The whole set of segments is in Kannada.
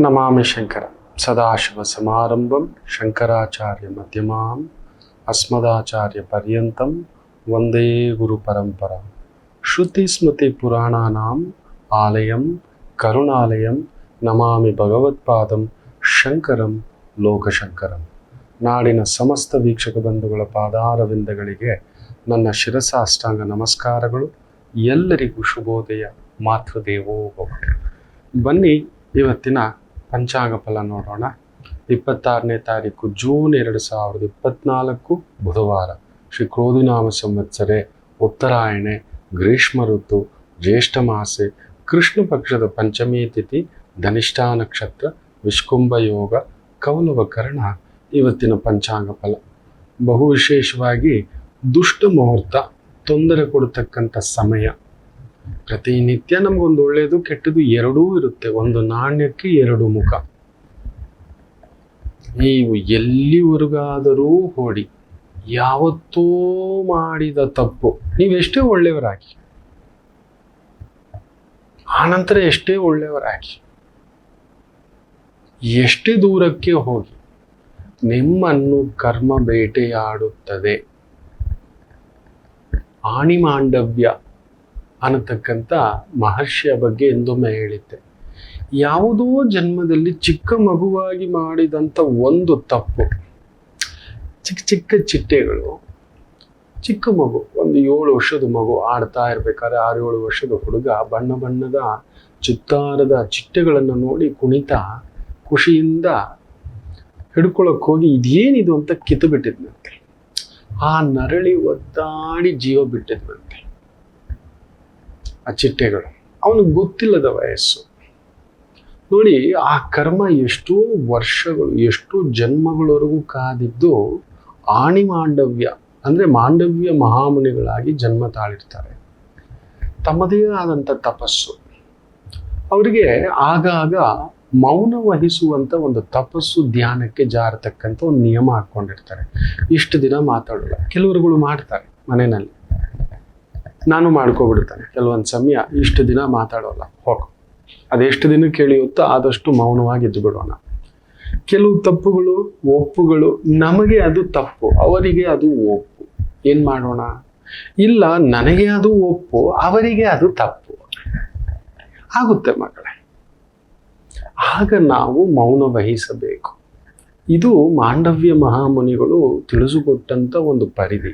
ನಮಾಮಿ ಶಂಕರ ಸದಾಶಿವ ಸಮಾರಂಭಂ ಶಂಕರಾಚಾರ್ಯ ಮಧ್ಯಮಾಂ ಅಸ್ಮದಾಚಾರ್ಯ ಪರ್ಯಂತಂ ವಂದೇ ಗುರು ಪರಂಪರಾ. ಶ್ರುತಿ ಸ್ಮೃತಿ ಪುರಾಣಾನಾಂ ಆಲಯಂ ಕರುಣಾಲಯಂ ನಮಾಮಿ ಭಗವತ್ಪಾದಂ ಶಂಕರಂ ಲೋಕಶಂಕರಂ. ನಾಡಿನ ಸಮಸ್ತ ವೀಕ್ಷಕ ಬಂಧುಗಳ ಪಾದಾರವಿಂದಗಳಿಗೆ ನನ್ನ ಶಿರಸಾಷ್ಟಾಂಗ ನಮಸ್ಕಾರಗಳು. ಎಲ್ಲರಿಗೂ ಶುಭೋದಯ. ಮಾತೃದೇವೋ ಭವ. ಬನ್ನಿ ಇವತ್ತಿನ ಪಂಚಾಂಗ ಫಲ ನೋಡೋಣ. 26ನೇ ತಾರೀಕು ಜೂನ್ 2024 ಬುಧವಾರ. ಶ್ರೀ ಕ್ರೋಧಿನಾಮ ಸಂವತ್ಸರೆ, ಉತ್ತರಾಯಣೆ, ಗ್ರೀಷ್ಮ ಋತು, ಜ್ಯೇಷ್ಠ ಮಾಸೆ, ಕೃಷ್ಣ ಪಕ್ಷದ ಪಂಚಮಿ ತಿಥಿ, ಧನಿಷ್ಠಾ ನಕ್ಷತ್ರ, ವಿಷ್ಕುಂಭ ಯೋಗ, ಕೌಲವ ಕರ್ಣ. ಇವತ್ತಿನ ಪಂಚಾಂಗ ಫಲ ಬಹು ವಿಶೇಷವಾಗಿ ದುಷ್ಟ ಮುಹೂರ್ತ, ತೊಂದರೆ ಕೊಡತಕ್ಕಂಥ ಸಮಯ. ಪ್ರತಿನಿತ್ಯ ನಮಗೊಂದು ಒಳ್ಳೆಯದು ಕೆಟ್ಟದು ಎರಡೂ ಇರುತ್ತೆ. ಒಂದು ನಾಣ್ಯಕ್ಕೆ ಎರಡು ಮುಖ. ನೀವು ಎಲ್ಲಿವರೆಗಾದರೂ ಹೋಡಿ, ಯಾವತ್ತೋ ಮಾಡಿದ ತಪ್ಪು ನೀವೆಷ್ಟೇ ಒಳ್ಳೆಯವರಾಗಿ, ಆನಂತರ ಎಷ್ಟೇ ಒಳ್ಳೆಯವರಾಗಿ, ಎಷ್ಟೇ ದೂರಕ್ಕೆ ಹೋಗಿ, ನಿಮ್ಮನ್ನು ಕರ್ಮ ಬೇಟೆಯಾಡುತ್ತದೆ. ಆಣಿಮಾಂಡವ್ಯ ಅನ್ನತಕ್ಕಂಥ ಮಹರ್ಷಿಯ ಬಗ್ಗೆ ಎಂದೊಮ್ಮೆ ಹೇಳಿದ್ದೆ. ಯಾವುದೋ ಜನ್ಮದಲ್ಲಿ ಚಿಕ್ಕ ಮಗುವಾಗಿ ಮಾಡಿದಂಥ ಒಂದು ತಪ್ಪು, ಚಿಕ್ಕ ಚಿಕ್ಕ ಚಿಟ್ಟೆಗಳು, ಚಿಕ್ಕ ಮಗು, ಒಂದು 7 ವರ್ಷದ ಮಗು ಆಡ್ತಾ ಇರ್ಬೇಕಾದ್ರೆ 6-7 ವರ್ಷದ ಹುಡುಗ ಬಣ್ಣ ಬಣ್ಣದ ಚಿತ್ತಾರದ ಚಿಟ್ಟೆಗಳನ್ನು ನೋಡಿ ಕುಣಿತಾ ಖುಷಿಯಿಂದ ಹಿಡ್ಕೊಳಕ್ ಹೋಗಿ ಇದೇನಿದು ಅಂತ ಕಿತ್ತು ಬಿಟ್ಟಿದ್ನಂತೆ. ಆ ನರಳಿ ಒದ್ದಾಡಿ ಜೀವ ಬಿಟ್ಟಿದ್ನಂತೆ ಆ ಚಿಟ್ಟೆಗಳು. ಅವನಿಗೆ ಗೊತ್ತಿಲ್ಲದ ವಯಸ್ಸು ನೋಡಿ. ಆ ಕರ್ಮ ಎಷ್ಟೋ ವರ್ಷಗಳು, ಎಷ್ಟೋ ಜನ್ಮಗಳವರೆಗೂ ಕಾದಿದ್ದು ಆಣಿ ಮಾಂಡವ್ಯ ಅಂದ್ರೆ ಮಾಂಡವ್ಯ ಮಹಾಮುನಿಗಳಾಗಿ ಜನ್ಮ ತಾಳಿರ್ತಾರೆ. ತಮ್ಮದೇ ಆದಂಥ ತಪಸ್ಸು. ಅವರಿಗೆ ಆಗಾಗ ಮೌನ ವಹಿಸುವಂತ ಒಂದು ತಪಸ್ಸು, ಧ್ಯಾನಕ್ಕೆ ಜಾರತಕ್ಕಂಥ ಒಂದು ನಿಯಮ ಹಾಕೊಂಡಿರ್ತಾರೆ. ಇಷ್ಟು ದಿನ ಮಾತಾಡೋಲ್ಲ. ಕೆಲವರುಗಳು ಮಾಡ್ತಾರೆ ಮನೆಯಲ್ಲಿ, ನಾನು ಮಾಡ್ಕೊಬಿಡ್ತಾನೆ ಕೆಲವೊಂದು ಸಮಯ. ಇಷ್ಟು ದಿನ ಮಾತಾಡೋಲ್ಲ, ಹೋಗು, ಅದೆಷ್ಟು ದಿನಕ್ಕೆ ಕೇಳಿಯುತ್ತೋ ಆದಷ್ಟು ಮೌನವಾಗಿ ಇದ್ದು ಬಿಡೋಣ. ಕೆಲವು ತಪ್ಪುಗಳು, ಒಪ್ಪುಗಳು, ನಮಗೆ ಅದು ತಪ್ಪು, ಅವರಿಗೆ ಅದು ಒಪ್ಪು. ಏನ್ ಮಾಡೋಣ? ಇಲ್ಲ, ನನಗೆ ಅದು ಒಪ್ಪು, ಅವರಿಗೆ ಅದು ತಪ್ಪು ಆಗುತ್ತೆ ಮಕ್ಕಳೇ. ಆಗ ನಾವು ಮೌನ ವಹಿಸಬೇಕು. ಇದು ಮಾಂಡವ್ಯ ಮಹಾಮುನಿಗಳು ತಿಳಿಸಿಕೊಟ್ಟಂತ ಒಂದು ಪರಿಧಿ,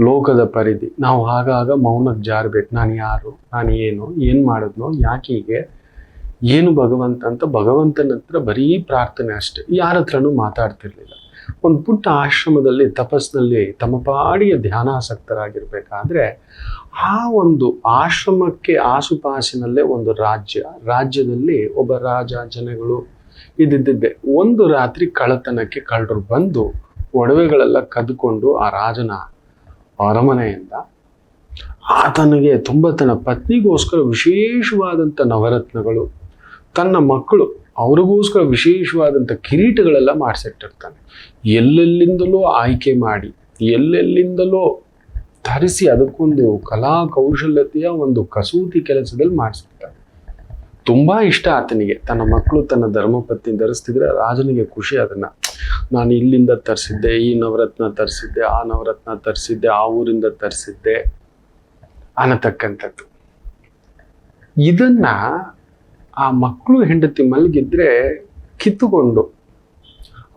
ಲೋಕದ ಪರಿಧಿ. ನಾವು ಆಗಾಗ ಮೌನಕ್ಕೆ ಜಾರಬೇಕು. ನಾನು ಯಾರು, ನಾನು ಏನು, ಏನ್ ಮಾಡಿದ್ನೋ, ಯಾಕೆ ಹೀಗೆ, ಏನು ಭಗವಂತ ಅಂತ ಭಗವಂತನ ಹತ್ರ ಬರೀ ಪ್ರಾರ್ಥನೆ ಅಷ್ಟೇ. ಯಾರ ಹತ್ರನೂ ಮಾತಾಡ್ತಿರ್ಲಿಲ್ಲ. ಒಂದು ಪುಟ್ಟ ಆಶ್ರಮದಲ್ಲಿ ತಪಸ್ನಲ್ಲಿ ತಮ್ಮ ಪಾಡಿಯ ಧ್ಯಾನಾಸಕ್ತರಾಗಿರ್ಬೇಕಾದ್ರೆ ಆ ಒಂದು ಆಶ್ರಮಕ್ಕೆ ಆಸುಪಾಸಿನಲ್ಲೇ ಒಂದು ರಾಜ್ಯದಲ್ಲಿ ಒಬ್ಬ ರಾಜ, ಜನಗಳು ಇದ್ದಿದ್ದೆ. ಒಂದು ರಾತ್ರಿ ಕಳ್ಳತನಕ್ಕೆ ಕಳ್ಳರು ಬಂದು ಒಡವೆಗಳೆಲ್ಲ ಕದ್ಕೊಂಡು ಆ ರಾಜನ ಅರಮನೆಯಿಂದ ಆತನಿಗೆ ತನ್ನ ಪತ್ನಿಗೋಸ್ಕರ ವಿಶೇಷವಾದಂಥ ನವರತ್ನಗಳು, ತನ್ನ ಮಕ್ಕಳು ಅವ್ರಿಗೋಸ್ಕರ ವಿಶೇಷವಾದಂಥ ಕಿರೀಟಗಳೆಲ್ಲ ಮಾಡಿಸಿಟ್ಟಿರ್ತಾನೆ. ಎಲ್ಲೆಲ್ಲಿಂದಲೋ ಆಯ್ಕೆ ಮಾಡಿ, ಎಲ್ಲೆಲ್ಲಿಂದಲೋ ತರಿಸಿ, ಅದಕ್ಕೊಂದು ಕಲಾ ಕೌಶಲ್ಯತೆಯ ಒಂದು ಕಸೂತಿ ಕೆಲಸದಲ್ಲಿ ಮಾಡಿಸಿರ್ತಾನೆ. ತುಂಬಾ ಇಷ್ಟ ಆತನಿಗೆ. ತನ್ನ ಮಕ್ಕಳು ತನ್ನ ಧರ್ಮಪತ್ನಿ ಧರಿಸ್ತಿದ್ರೆ ರಾಜನಿಗೆ ಖುಷಿ. ಅದನ್ನ ನಾನು ಇಲ್ಲಿಂದ ತರಿಸಿದ್ದೆ, ಈ ನವರತ್ನ ತರಿಸಿದ್ದೆ, ಆ ನವರತ್ನ ತರಿಸಿದ್ದೆ, ಆ ಊರಿಂದ ತರಿಸಿದ್ದೆ ಅನ್ನತಕ್ಕಂಥದ್ದು. ಇದನ್ನ ಆ ಮಕ್ಕಳು ಹೆಂಡತಿ ಮಲಗಿದ್ರೆ ಕಿತ್ತುಕೊಂಡು,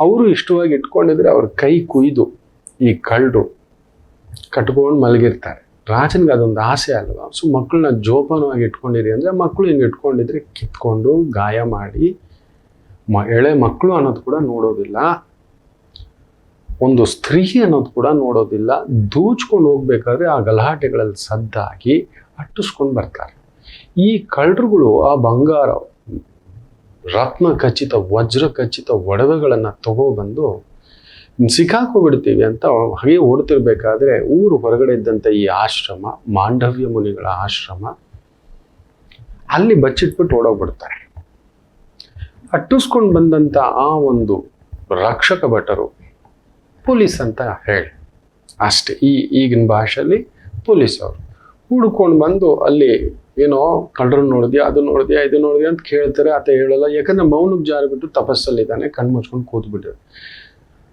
ಅವರು ಇಷ್ಟವಾಗಿ ಇಟ್ಕೊಂಡಿದ್ರೆ ಅವ್ರ ಕೈ ಕುಯ್ದು ಈ ಕಳ್ಳರು ಕಟ್ಕೊಂಡು ಮಲಗಿರ್ತಾರೆ. ರಾಜನಿಗೆ ಅದೊಂದು ಆಸೆ ಅಲ್ವಾ. ಸೊ ಮಕ್ಕಳನ್ನ ಜೋಪಾನವಾಗಿ ಇಟ್ಕೊಂಡಿರಿ ಅಂದ್ರೆ, ಮಕ್ಕಳು ಹಿಂಗೆ ಇಟ್ಕೊಂಡಿದ್ರೆ ಕಿತ್ಕೊಂಡು ಗಾಯ ಮಾಡಿ, ಎಳೆ ಮಕ್ಕಳು ಅನ್ನೋದು ಕೂಡ ನೋಡೋದಿಲ್ಲ, ಒಂದು ಸ್ತ್ರೀ ಅನ್ನೋದು ಕೂಡ ನೋಡೋದಿಲ್ಲ. ದೂಚ್ಕೊಂಡು ಹೋಗ್ಬೇಕಾದ್ರೆ ಆ ಗಲಾಟೆಗಳಲ್ಲಿ ಸದ್ದಾಗಿ ಅಟ್ಟಿಸ್ಕೊಂಡು ಬರ್ತಾರೆ. ಈ ಕಳ್ಳರುಗಳು ಆ ಬಂಗಾರ, ರತ್ನ ಖಚಿತ, ವಜ್ರ ಖಚಿತ ಒಡವೆಗಳನ್ನ ತಗೊಬಂದು ಸಿಕ್ಕಾಕೋಬಿಡ್ತೀವಿ ಅಂತ ಹಾಗೆ ಓಡ್ತಿರ್ಬೇಕಾದ್ರೆ ಊರು ಹೊರಗಡೆ ಇದ್ದಂಥ ಈ ಆಶ್ರಮ, ಮಾಂಡವ್ಯ ಮುನಿಗಳ ಆಶ್ರಮ, ಅಲ್ಲಿ ಬಚ್ಚಿಟ್ಬಿಟ್ಟು ಓಡೋಗ್ಬಿಡ್ತಾರೆ. ಅಟ್ಟಿಸ್ಕೊಂಡು ಬಂದಂಥ ಆ ಒಂದು ರಕ್ಷಕ ಭಟರು, ಪೊಲೀಸ್ ಅಂತ ಹೇಳಿ ಅಷ್ಟೇ, ಈಗಿನ ಭಾಷೆಯಲ್ಲಿ ಪೊಲೀಸ್ ಅವರು ಹುಡ್ಕೊಂಡು ಬಂದು ಅಲ್ಲಿ ಏನೋ ಕಳ್ಳರನ್ನ ನೋಡಿದ್ಯಾ, ಅದು ನೋಡಿದ್ಯಾ, ಇದು ನೋಡಿದ್ಯಾ ಅಂತ ಕೇಳ್ತಾರೆ. ಆತ ಹೇಳಲ್ಲ, ಯಾಕಂದ್ರೆ ಮೌನಕ್ಕೆ ಜಾರಿಬಿಟ್ಟು ತಪಸ್ಸಲ್ಲಿದ್ದಾನೆ, ಕಣ್ಣು ಮುಚ್ಕೊಂಡು ಕೂತ್ಬಿಟ್ಟಿದೆ.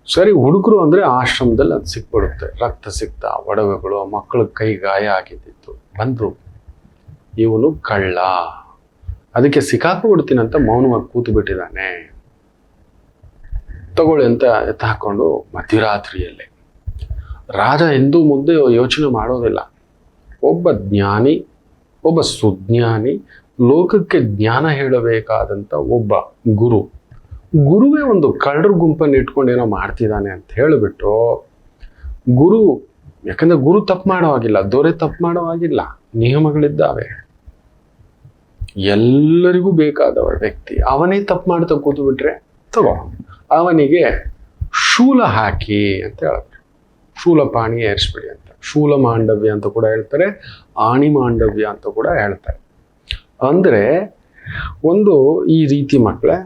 ಸರಿ, ಹುಡುಗರು ಅಂದರೆ ಆಶ್ರಮದಲ್ಲಿ ಅದು ಸಿಕ್ಬಿಡುತ್ತೆ, ರಕ್ತ ಸಿಕ್ತ, ಒಡವೆಗಳು, ಮಕ್ಕಳ ಕೈ ಗಾಯ ಆಗಿದ್ದಿತ್ತು. ಬಂದು ಇವನು ಕಳ್ಳ, ಅದಕ್ಕೆ ಸಿಕ್ಕಾಕೊಂಡ್ಬಿಡ್ತೀನಂತ ಮೌನವಾಗಿ ಕೂತು ಬಿಟ್ಟಿದ್ದಾನೆ, ತಗೊಳ್ಳಿ ಅಂತ ಎತ್ತ ಹಾಕೊಂಡು ಮಧ್ಯರಾತ್ರಿಯಲ್ಲೇ. ರಾಜ ಎಂದೂ ಮುಂದೆ ಯೋಚನೆ ಮಾಡೋದಿಲ್ಲ. ಒಬ್ಬ ಜ್ಞಾನಿ, ಒಬ್ಬ ಸುಜ್ಞಾನಿ, ಲೋಕಕ್ಕೆ ಜ್ಞಾನ ಹೇಳಬೇಕಾದಂಥ ಒಬ್ಬ ಗುರುವೇ ಒಂದು ಕಳ್ಳರ ಗುಂಪನ್ನು ಇಟ್ಕೊಂಡು ಏನೋ ಮಾಡ್ತಿದ್ದಾನೆ ಅಂತ ಹೇಳಿಬಿಟ್ಟು, ಗುರು, ಯಾಕಂದ್ರೆ ಗುರು ತಪ್ಪು ಮಾಡೋ ಹಾಗಿಲ್ಲ, ದೊರೆ ತಪ್ಪು ಮಾಡೋ ಹಾಗಿಲ್ಲ, ನಿಯಮಗಳಿದ್ದಾವೆ. ಎಲ್ಲರಿಗೂ ಬೇಕಾದವ ವ್ಯಕ್ತಿ ಅವನೇ ತಪ್ಪು ಮಾಡ್ತಾ ಕೂತು ಬಿಟ್ರೆ ತಗೋ, ಅವನಿಗೆ ಶೂಲ ಹಾಕಿ ಅಂತ ಹೇಳ್ತಾರೆ. ಶೂಲಪಾಣಿ ಏರಿಸ್ಬಿಡಿ ಅಂತ, ಶೂಲ ಮಾಂಡವ್ಯ ಅಂತ ಕೂಡ ಹೇಳ್ತಾರೆ, ಆಣಿ ಮಾಂಡವ್ಯ ಅಂತ ಕೂಡ ಹೇಳ್ತಾರೆ. ಅಂದರೆ ಒಂದು ಈ ರೀತಿ ಮಕ್ಕಳೇ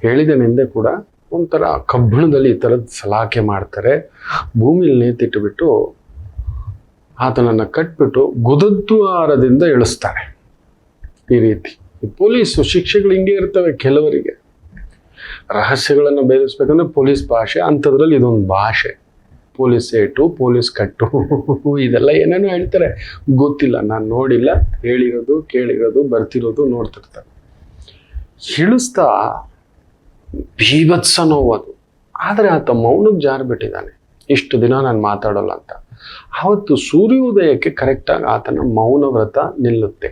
ಹೇಳಿದನೆಂದೇ ಕೂಡ ಒಂಥರ ಕಬ್ಬಿಣದಲ್ಲಿ ಈ ಥರದ ಸಲಾಕೆ ಮಾಡ್ತಾರೆ. ಭೂಮಿಯಲ್ಲಿ ನೇತಿಟ್ಟುಬಿಟ್ಟು ಆತನನ್ನು ಕಟ್ಬಿಟ್ಟು ಗುದದ್ವಾರದಿಂದ ಇಳಿಸ್ತಾರೆ. ಈ ರೀತಿ ಪೊಲೀಸು ಶಿಕ್ಷೆಗಳು ಹಿಂಗೆ ಇರ್ತವೆ. ಕೆಲವರಿಗೆ ರಹಸ್ಯಗಳನ್ನು ಬೇಯಿಸ್ಬೇಕಂದ್ರೆ ಪೊಲೀಸ್ ಭಾಷೆ, ಅಂಥದ್ರಲ್ಲಿ ಇದೊಂದು ಭಾಷೆ. ಪೊಲೀಸ್ ಏಟು, ಪೊಲೀಸ್ ಕಟ್ಟು, ಇದೆಲ್ಲ ಏನೇನೋ ಹೇಳ್ತಾರೆ, ಗೊತ್ತಿಲ್ಲ, ನಾನು ನೋಡಿಲ್ಲ, ಹೇಳಿರೋದು ಕೇಳಿರೋದು ಬರ್ತಿರೋದು ನೋಡ್ತಿರ್ತಾರೆ. ಇಳಿಸ್ತಾ ಭೀಭತ್ಸ ನೋವದು. ಆದರೆ ಆತ ಮೌನಕ್ಕೆ ಜಾರಿಬಿಟ್ಟಿದ್ದಾನೆ, ಇಷ್ಟು ದಿನ ನಾನು ಮಾತಾಡೋಲ್ಲ ಅಂತ. ಆವತ್ತು ಸೂರ್ಯೋದಯಕ್ಕೆ ಕರೆಕ್ಟಾಗಿ ಆತನ ಮೌನ ವ್ರತ ನಿಲ್ಲುತ್ತೆ.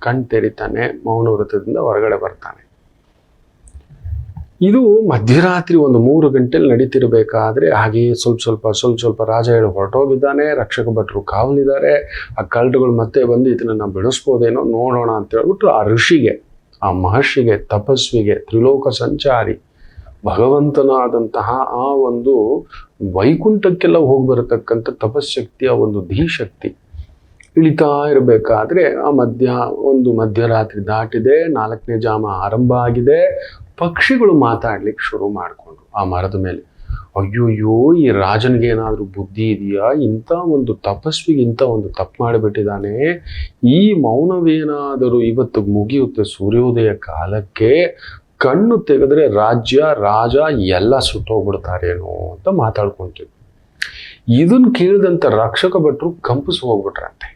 ಕಣ್ ತೆರಿತಾನೆ, ಮೌನ ವ್ರತದಿಂದ ಹೊರಗಡೆ ಬರ್ತಾನೆ. ಇದು ಮಧ್ಯರಾತ್ರಿ ಒಂದು 3 ಗಂಟೆಲಿ ನಡೀತಿರ್ಬೇಕಾದ್ರೆ ಹಾಗೆಯೇ ಸ್ವಲ್ಪ ರಾಜ ಹೇಳಿ ಹೊರಟೋಗಿದ್ದಾನೆ. ರಕ್ಷಕ ಭಟ್ರು ಕಾವಲಿದ್ದಾರೆ. ಆ ಕಳ್ಳರುಗಳು ಮತ್ತೆ ಬಂದು ಇದನ್ನ ಬಿಡಿಸ್ಬೋದೇನೋ ನೋಡೋಣ ಅಂತ ಹೇಳ್ಬಿಟ್ಟು ಆ ಋಷಿಗೆ, ಆ ಮಹರ್ಷಿಗೆ, ತಪಸ್ವಿಗೆ, ತ್ರಿಲೋಕ ಸಂಚಾರಿ ಭಗವಂತನಾದಂತಹ ಆ ಒಂದು ವೈಕುಂಠಕ್ಕೆಲ್ಲ ಹೋಗಿ ಬರತಕ್ಕಂಥ ತಪಸ್ಶಕ್ತಿಯ ಒಂದು ಧೀಶಕ್ತಿ ಇಳಿತಾ ಇರಬೇಕಾದ್ರೆ ಆ ಮಧ್ಯರಾತ್ರಿ ದಾಟಿದೆ, 4ನೇ ಜಾಮ ಆರಂಭ ಆಗಿದೆ. ಪಕ್ಷಿಗಳು ಮಾತಾಡ್ಲಿಕ್ಕೆ ಶುರು ಮಾಡಿಕೊಂಡು ಆ ಮರದ ಮೇಲೆ, ಅಯ್ಯೋಯ್ಯೋ ಈ ರಾಜನಿಗೆ ಏನಾದರೂ ಬುದ್ಧಿ ಇದೆಯಾ, ಇಂಥ ಒಂದು ತಪಸ್ವಿಗೆ ಇಂಥ ಒಂದು ತಪ್ಪು ಮಾಡಿಬಿಟ್ಟಿದ್ದಾನೆ, ಈ ಮೌನವೇನಾದರೂ ಇವತ್ತು ಮುಗಿಯುತ್ತೆ ಸೂರ್ಯೋದಯ ಕಾಲಕ್ಕೆ, ಕಣ್ಣು ತೆಗೆದ್ರೆ ರಾಜ ಎಲ್ಲ ಸುಟ್ಟೋಗ್ಬಿಡ್ತಾರೇನೋ ಅಂತ ಮಾತಾಡ್ಕೊಂತೀವಿ. ಇದನ್ನು ಕೇಳಿದಂಥ ರಕ್ಷಕ ಭಟ್ರು ಕಂಪಿಸಿ ಹೋಗ್ಬಿಟ್ರಂತೆ.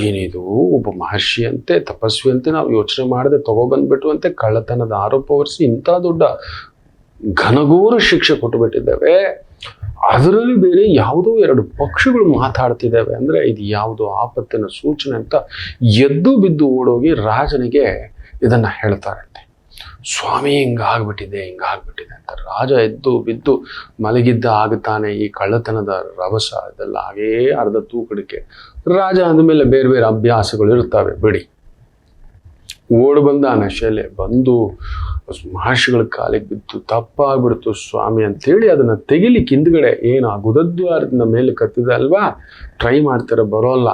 ಏನಿದು, ಒಬ್ಬ ಮಹರ್ಷಿ ಅಂತೆ, ತಪಸ್ವಿ ಅಂತೆ, ನಾವು ಯೋಚನೆ ಮಾಡದೆ ತಗೊಬಂದ್ಬಿಟ್ಟು ಅಂತೆ, ಕಳ್ಳತನದ ಆರೋಪ ಹೊರಿಸಿ ಇಂಥ ದೊಡ್ಡ ಘನಘೋರ ಶಿಕ್ಷೆ ಕೊಟ್ಟುಬಿಟ್ಟಿದ್ದೇವೆ. ಅದರಲ್ಲಿ ಬೇರೆ ಯಾವುದೋ 2 ಪಕ್ಷಿಗಳು ಮಾತಾಡ್ತಿದ್ದಾವೆ ಅಂದರೆ ಇದು ಯಾವುದೋ ಆಪತ್ತಿನ ಸೂಚನೆ ಅಂತ ಎದ್ದು ಬಿದ್ದು ಓಡೋಗಿ ರಾಜನಿಗೆ ಇದನ್ನ ಹೇಳ್ತಾರಂತೆ. ಸ್ವಾಮಿ ಹಿಂಗಾಗ್ಬಿಟ್ಟಿದೆ ಅಂತ ರಾಜ ಎದ್ದು ಬಿದ್ದು ಮಲಗಿದ್ದ ಆಗುತ್ತಾನೆ. ಈ ಕಳ್ಳತನದ ರಭಸ ಇದೆಲ್ಲ ಹಾಗೇ ಅರ್ಧ ತೂಕಡಿಕೆ. ರಾಜ ಅಂದಮೇಲೆ ಬೇರೆ ಬೇರೆ ಅಭ್ಯಾಸಗಳು ಇರ್ತವೆ ಬಿಡಿ. ಓಡ್ ಬಂದ ನಶೆಲೆ ಬಂದು ಮಹರ್ಷಿಗಳ ಕಾಲಿಗೆ ಬಿದ್ದು, ತಪ್ಪಾಗ್ಬಿಡ್ತು ಸ್ವಾಮಿ ಅಂತೇಳಿ ಅದನ್ನ ತೆಗಿಲಿಕ್ಕೆ ಹಿಂದ್ಗಡೆ ಏನು ಆ ಗುದದ್ವಾರದಿಂದ ಮೇಲೆ ಕತ್ತಿದೆ ಅಲ್ವಾ, ಟ್ರೈ ಮಾಡ್ತಾರೆ, ಬರೋಲ್ಲ,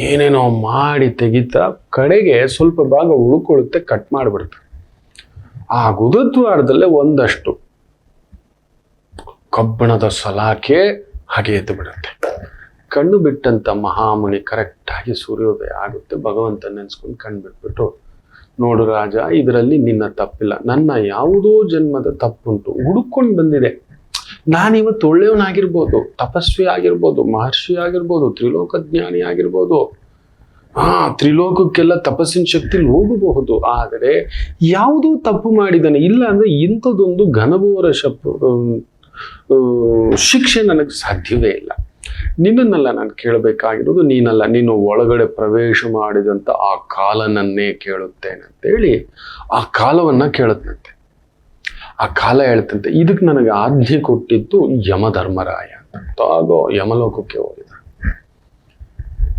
ಏನೇನೋ ಮಾಡಿ ತೆಗಿತಾ ಕಡೆಗೆ ಸ್ವಲ್ಪ ಭಾಗ ಉಳ್ಕೊಳ್ಳುತ್ತೆ, ಕಟ್ ಮಾಡಿಬಿಡ್ತಾರೆ. ಆ ಗುದದ್ವಾರದಲ್ಲೇ ಒಂದಷ್ಟು ಕಬ್ಬಿಣದ ಸಲಾಕೆ ಹಾಗೆ ಎದ್ದು ಬಿಡುತ್ತೆ. ಕಣ್ಣು ಬಿಟ್ಟಂತ ಮಹಾಮುನಿ ಕರೆಕ್ಟಾಗಿ ಸೂರ್ಯೋದಯ ಆಗುತ್ತೆ. ಭಗವಂತ ನೆನೆಸ್ಕೊಂಡು ಕಣ್ಣು ಬಿಟ್ಬಿಟ್ಟು, ನೋಡು ರಾಜ, ಇದರಲ್ಲಿ ನಿನ್ನ ತಪ್ಪಿಲ್ಲ, ನನ್ನ ಯಾವುದೋ ಜನ್ಮದ ತಪ್ಪುಂಟು, ಹುಡುಕೊಂಡು ಬಂದಿದೆ. ನಾನಿವತ್ತು ಒಳ್ಳೆಯವನಾಗಿರ್ಬೋದು, ತಪಸ್ವಿ ಆಗಿರ್ಬೋದು, ಮಹರ್ಷಿ ಆಗಿರ್ಬೋದು, ತ್ರಿಲೋಕ ಜ್ಞಾನಿ ಆಗಿರ್ಬೋದು, ತ್ರಿಲೋಕಕ್ಕೆಲ್ಲ ತಪಸ್ಸಿನ ಶಕ್ತಿಲಿ ಹೋಗಬಹುದು. ಆದರೆ ಯಾವುದೋ ತಪ್ಪು ಮಾಡಿದ್ದಾನೆ, ಇಲ್ಲ ಅಂದ್ರೆ ಇಂಥದ್ದೊಂದು ಘನಘೋರ ಶಿಕ್ಷೆ ನನಗೆ ಸಾಧ್ಯವೇ ಇಲ್ಲ. ನಿನ್ನನ್ನೆಲ್ಲ ನಾನು ಕೇಳಬೇಕಾಗಿರೋದು ನೀನಲ್ಲ, ನೀನು ಒಳಗಡೆ ಪ್ರವೇಶ ಮಾಡಿದಂಥ ಆ ಕಾಲನನ್ನೇ ಕೇಳುತ್ತೇನೆ ಅಂತೇಳಿ ಆ ಕಾಲವನ್ನ ಕೇಳುತ್ತಂತೆ. ಆ ಕಾಲ ಹೇಳ್ತಂತೆ, ಇದಕ್ಕೆ ನನಗೆ ಆಜ್ಞೆ ಕೊಟ್ಟಿದ್ದು ಯಮಧರ್ಮರಾಯ ಅಂತ. ಆಗೋ ಯಮಲೋಕಕ್ಕೆ ಹೋಗಿದ.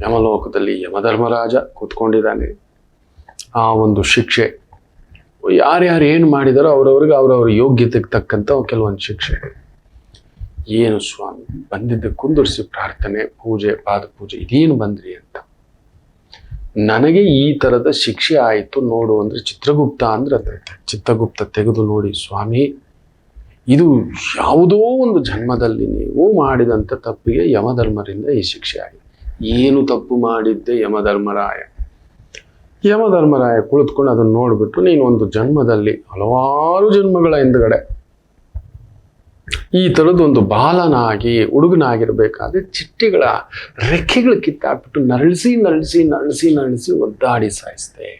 ಯಮಲೋಕದಲ್ಲಿ ಯಮಧರ್ಮರಾಜ ಕೂತ್ಕೊಂಡಿದ್ದಾನೆ. ಆ ಒಂದು ಶಿಕ್ಷೆ ಯಾರ್ಯಾರು ಏನು ಮಾಡಿದಾರೋ ಅವ್ರವ್ರಿಗೆ ಅವ್ರವ್ರ ಯೋಗ್ಯತೆಗೆ ತಕ್ಕಂಥ ಕೆಲವೊಂದು ಶಿಕ್ಷೆ. ಏನು ಸ್ವಾಮಿ ಬಂದಿದ್ದ ಕುಂದುರ್ಸಿ ಪ್ರಾರ್ಥನೆ, ಪೂಜೆ, ಪಾದ ಪೂಜೆ, ಇದೇನು ಬಂದ್ರಿ ಅಂತ. ನನಗೆ ಈ ಥರದ ಶಿಕ್ಷೆ ಆಯಿತು ನೋಡು ಅಂದ್ರೆ ಚಿತ್ರಗುಪ್ತ ಅಂದ್ರೆ ಚಿತ್ರಗುಪ್ತ ತೆಗೆದು ನೋಡಿ, ಸ್ವಾಮಿ ಇದು ಯಾವುದೋ ಒಂದು ಜನ್ಮದಲ್ಲಿ ನೀವು ಮಾಡಿದಂಥ ತಪ್ಪಿಗೆ ಯಮಧರ್ಮರಿಂದ ಈ ಶಿಕ್ಷೆ ಆಗಿದೆ. ಏನು ತಪ್ಪು ಮಾಡಿದ್ದೆ ಯಮಧರ್ಮರಾಯ. ಯಮಧರ್ಮರಾಯ ಕುಳಿತುಕೊಂಡು ಅದನ್ನು ನೋಡ್ಬಿಟ್ಟು, ನೀನು ಒಂದು ಜನ್ಮದಲ್ಲಿ ಹಲವಾರು ಜನ್ಮಗಳ ಹಿಂದ್ಗಡೆ ಈ ಥರದ್ದೊಂದು ಬಾಲನಾಗಿ ಹುಡುಗನಾಗಿರ್ಬೇಕಾದ್ರೆ ಚಿಟ್ಟೆಗಳ ರೆಕ್ಕೆಗಳು ಕಿತ್ತಾಕ್ಬಿಟ್ಟು ನರಳಿಸಿ ನರಳಿಸಿ ನರಳಿಸಿ ನರಳಿಸಿ ಒದ್ದಾಡಿ ಸಾಯಿಸ್ದೆ.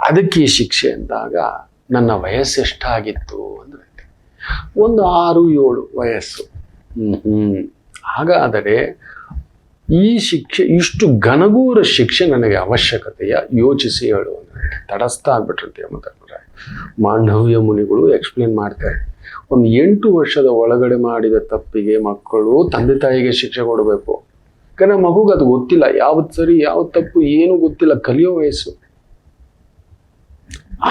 ಅದಕ್ಕೆ ಈ ಶಿಕ್ಷೆ ಅಂದಾಗ ನನ್ನ ವಯಸ್ಸು ಎಷ್ಟಾಗಿತ್ತು ಅಂದರೆ ಒಂದು 6-7 ವಯಸ್ಸು. ಹಾಗಾದರೆ ಈ ಶಿಕ್ಷೆ, ಇಷ್ಟು ಘನಘೋರ ಶಿಕ್ಷೆ ನನಗೆ ಅವಶ್ಯಕತೆಯ ಯೋಚಿಸಿ ಹೇಳು ಅಂದರೆ ತಡಸ್ತಾ ಆಗ್ಬಿಟ್ಟಿರುತ್ತೆ ಯಮಧರ್ಮರಾಯ. ಮಾಂಡವ್ಯ ಮುನಿಗಳು ಎಕ್ಸ್ಪ್ಲೇನ್ ಮಾಡ್ತಾರೆ, ಒಂದು 8 ವರ್ಷದ ಒಳಗಡೆ ಮಾಡಿದ ತಪ್ಪಿಗೆ ಮಕ್ಕಳು ತಂದೆ ತಾಯಿಗೆ ಶಿಕ್ಷೆ ಕೊಡಬೇಕು. ಯಾಕಂದ್ರೆ ಮಗುಗೆ ಅದು ಗೊತ್ತಿಲ್ಲ, ಯಾವತ್ತು ಸರಿ ಯಾವತ್ತು ತಪ್ಪು ಏನು ಗೊತ್ತಿಲ್ಲ, ಕಲಿಯೋ ವಯಸ್ಸು.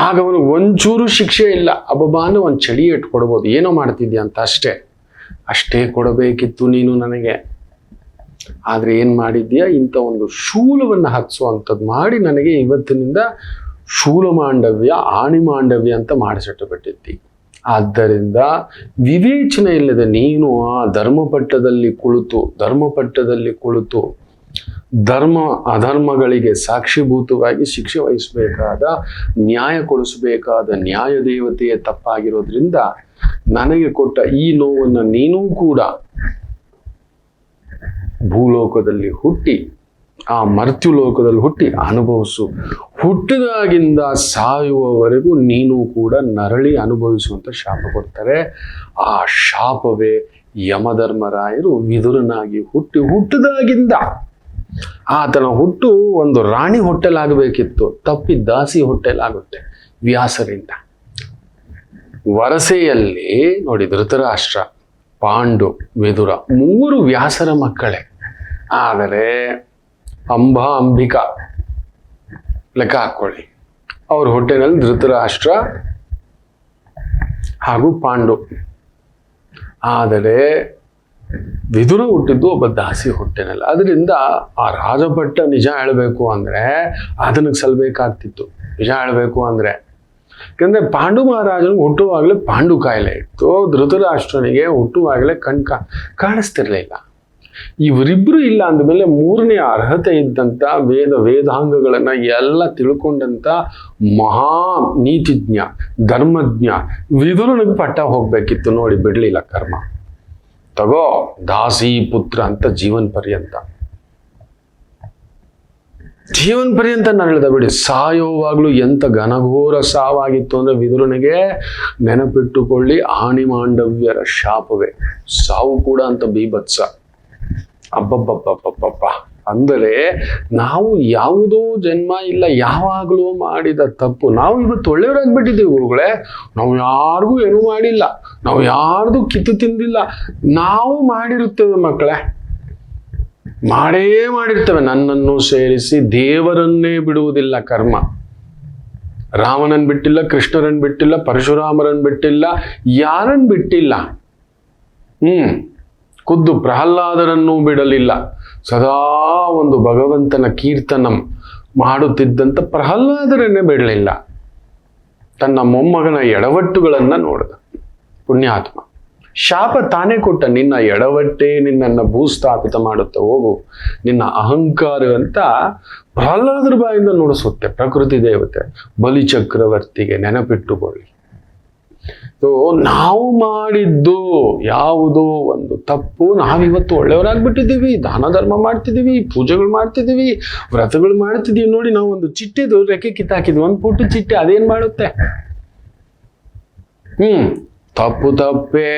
ಆಗ ಅವನಿಗೆ ಒಂಚೂರು ಶಿಕ್ಷೆ ಇಲ್ಲ, ಅಬ್ಬಬ್ಬಾನ ಒಂದು ಚಳಿ ಇಟ್ಟು ಕೊಡ್ಬೋದು, ಏನೋ ಮಾಡ್ತಿದ್ಯಾ ಅಂತ ಅಷ್ಟೇ ಕೊಡಬೇಕಿತ್ತು ನೀನು ನನಗೆ. ಆದ್ರೆ ಏನ್ ಮಾಡಿದ್ಯಾ, ಇಂಥ ಒಂದು ಶೂಲವನ್ನು ಹತ್ಸುವಂಥದ್ದು ಮಾಡಿ ನನಗೆ ಇವತ್ತಿನಿಂದ ಶೂಲ ಮಾಂಡವ್ಯ ಆಣಿ ಮಾಂಡವ್ಯ ಅಂತ ಮಾಡಿಸಿಟ್ಟು ಬಿಟ್ಟಿದ್ದಿ. ಆದ್ದರಿಂದ ವಿವೇಚನೆ ಇಲ್ಲದೆ ನೀನು ಆ ಧರ್ಮಪಟ್ಟದಲ್ಲಿ ಕುಳಿತು ಧರ್ಮ ಅಧರ್ಮಗಳಿಗೆ ಸಾಕ್ಷಿಭೂತವಾಗಿ ಶಿಕ್ಷೆ ವಹಿಸಬೇಕಾದ, ನ್ಯಾಯ ಕೊಡಿಸಬೇಕಾದ ನ್ಯಾಯ ದೇವತೆಯ ತಪ್ಪಾಗಿರೋದ್ರಿಂದ ನನಗೆ ಕೊಟ್ಟ ಈ ನೋವನ್ನು ನೀನೂ ಕೂಡ ಭೂಲೋಕದಲ್ಲಿ ಹುಟ್ಟಿ, ಆ ಮರ್ತ್ಯು ಲೋಕದಲ್ಲಿ ಹುಟ್ಟಿ ಅನುಭವಿಸು. ಹುಟ್ಟಿದಾಗಿಂದ ಸಾಯುವವರೆಗೂ ನೀನು ಕೂಡ ನರಳಿ ಅನುಭವಿಸುವಂತ ಶಾಪ ಕೊಡ್ತಾರೆ. ಆ ಶಾಪವೇ ಯಮಧರ್ಮರಾಯರು ವಿದುರನಾಗಿ ಹುಟ್ಟಿದಾಗಿಂದ ಆತನ ಹುಟ್ಟು ಒಂದು ರಾಣಿ ಹೊಟ್ಟೆಲಾಗಬೇಕಿತ್ತು, ತಪ್ಪಿ ದಾಸಿ ಹೊಟ್ಟೆಲಾಗುತ್ತೆ ವ್ಯಾಸರಿಂದ. ವರಸೆಯಲ್ಲಿ ನೋಡಿ, ಧೃತರಾಷ್ಟ್ರ, ಪಾಂಡು, ವಿದುರ 3 ವ್ಯಾಸರ ಮಕ್ಕಳೇ. ಆದರೆ ಅಂಬಿಕಾ ಲೆಕ್ಕ ಹಾಕೊಳ್ಳಿ, ಅವ್ರ ಹೊಟ್ಟೆನಲ್ಲಿ ಧೃತರಾಷ್ಟ್ರ ಹಾಗೂ ಪಾಂಡು. ಆದರೆ ವಿದುರ ಹುಟ್ಟಿದ್ದು ಒಬ್ಬ ದಾಸಿ ಹೊಟ್ಟೆನಲ್ಲಿ. ಅದರಿಂದ ಆ ರಾಜಭಟ್ಟ ನಿಜ ಹೇಳಬೇಕು ಅಂದ್ರೆ ಅದನಿಗೆ ಸಲ್ಬೇಕಾಗ್ತಿತ್ತು, ನಿಜ ಹೇಳಬೇಕು ಅಂದ್ರೆ. ಯಾಕಂದ್ರೆ ಪಾಂಡು ಮಹಾರಾಜನಿಗೆ ಹುಟ್ಟುವಾಗಲೇ ಪಾಂಡು ಕಾಯಿಲೆ ಇತ್ತು, ಧೃತರಾಷ್ಟ್ರನಿಗೆ ಹುಟ್ಟುವಾಗಲೇ ಕಾಣಿಸ್ತಿರ್ಲಿಲ್ಲ. ಇವರಿಬ್ರು ಇಲ್ಲ ಅಂದಮೇಲೆ 3ನೇ ಅರ್ಹತೆ ಇದ್ದಂತ ವೇದಾಂಗಗಳನ್ನ ಎಲ್ಲ ತಿಳ್ಕೊಂಡಂತ ಮಹಾ ನೀತಿಜ್ಞ, ಧರ್ಮಜ್ಞ ವಿದುರನಿಗೆ ಪಟ್ಟ ಹೋಗ್ಬೇಕಿತ್ತು. ನೋಡಿ, ಬಿಡ್ಲಿಲ್ಲ ಕರ್ಮ. ತಗೋ ದಾಸಿ ಪುತ್ರ ಅಂತ ಜೀವನ್ ಪರ್ಯಂತ ನರಳಿದ ಬಿಡಿ. ಸಾಯೋವಾಗ್ಲೂ ಎಂತ ಘನಘೋರ ಸಾವಾಗಿತ್ತು ಅಂದ್ರೆ ವಿದುರನಿಗೆ ನೆನಪಿಟ್ಟುಕೊಳ್ಳಿ, ಆಣಿ ಮಾಂಡವ್ಯರ ಶಾಪವೇ ಸಾವು ಕೂಡ ಅಂತ ಬೀಭತ್ಸ. ಅಬ್ಬಬ್ಬಬ್ಬಬ್ಬಬ್ಬ. ಅಂದರೆ ನಾವು ಯಾವುದೋ ಜನ್ಮ ಇಲ್ಲ, ಯಾವಾಗಲೂ ಮಾಡಿದ ತಪ್ಪು. ನಾವು ಇವತ್ತು ಒಳ್ಳೆಯವರಾಗ್ಬಿಟ್ಟಿದ್ದೀವಿ ಗುರುಗಳೇ. ನಾವು ಯಾರಿಗೂ ಏನೂ ಮಾಡಿಲ್ಲ, ನಾವು ಯಾರ್ದು ಕಿತ್ತು ತಿಂದಿಲ್ಲ. ನಾವು ಮಾಡಿರುತ್ತೇವೆ ಮಕ್ಕಳೇ, ಮಾಡಿರ್ತೇವೆ. ನನ್ನನ್ನು ಸೇರಿಸಿ ದೇವರನ್ನೇ ಬಿಡುವುದಿಲ್ಲ ಕರ್ಮ. ರಾಮನನ್ ಬಿಟ್ಟಿಲ್ಲ, ಕೃಷ್ಣರನ್ ಬಿಟ್ಟಿಲ್ಲ, ಪರಶುರಾಮರನ್ ಬಿಟ್ಟಿಲ್ಲ, ಯಾರನ್ ಬಿಟ್ಟಿಲ್ಲ. ಖುದ್ದು ಪ್ರಹ್ಲಾದರನ್ನೂ ಬಿಡಲಿಲ್ಲ. ಸದಾ ಒಂದು ಭಗವಂತನ ಕೀರ್ತನಂ ಮಾಡುತ್ತಿದ್ದಂಥ ಪ್ರಹ್ಲಾದರನ್ನೇ ಬಿಡಲಿಲ್ಲ. ತನ್ನ ಮೊಮ್ಮಗನ ಎಡವಟ್ಟುಗಳನ್ನ ನೋಡಿದ ಪುಣ್ಯಾತ್ಮ. ಶಾಪ ತಾನೇ ಕೊಟ್ಟ, ನಿನ್ನ ಎಡವಟ್ಟೆ ನಿನ್ನನ್ನು ಭೂಸ್ಥಾಪಿತ ಮಾಡುತ್ತೆ, ಹೋಗು ನಿನ್ನ ಅಹಂಕಾರ ಅಂತ ಪ್ರಹ್ಲಾದರ ಬಾಯಿಂದ ನುಡಿಸುತ್ತೆ ಪ್ರಕೃತಿ ದೇವತೆ. ಬಲಿಚಕ್ರವರ್ತಿಗೆ ನೆನಪಿಟ್ಟುಕೊಳ್ಳಿ. ನಾವು ಮಾಡಿದ್ದು ಯಾವುದೋ ಒಂದು ತಪ್ಪು, ನಾವಿವತ್ತು ಒಳ್ಳೆಯವರಾಗ್ಬಿಟ್ಟಿದ್ದೀವಿ, ದಾನ ಧರ್ಮ ಮಾಡ್ತಿದ್ದೀವಿ, ಪೂಜೆಗಳು ಮಾಡ್ತಿದ್ದೀವಿ, ವ್ರತಗಳು ಮಾಡ್ತಿದ್ದೀವಿ. ನೋಡಿ, ನಾವು ಒಂದು ಚಿಟ್ಟೆದು ರೆಕ್ಕೆ ಕಿತ್ತಾಕಿದ್ವಿ, ಒಂದು ಪುಟ್ಟ ಚಿಟ್ಟೆ, ಅದೇನ್ ಮಾಡುತ್ತೆ? ತಪ್ಪೇ.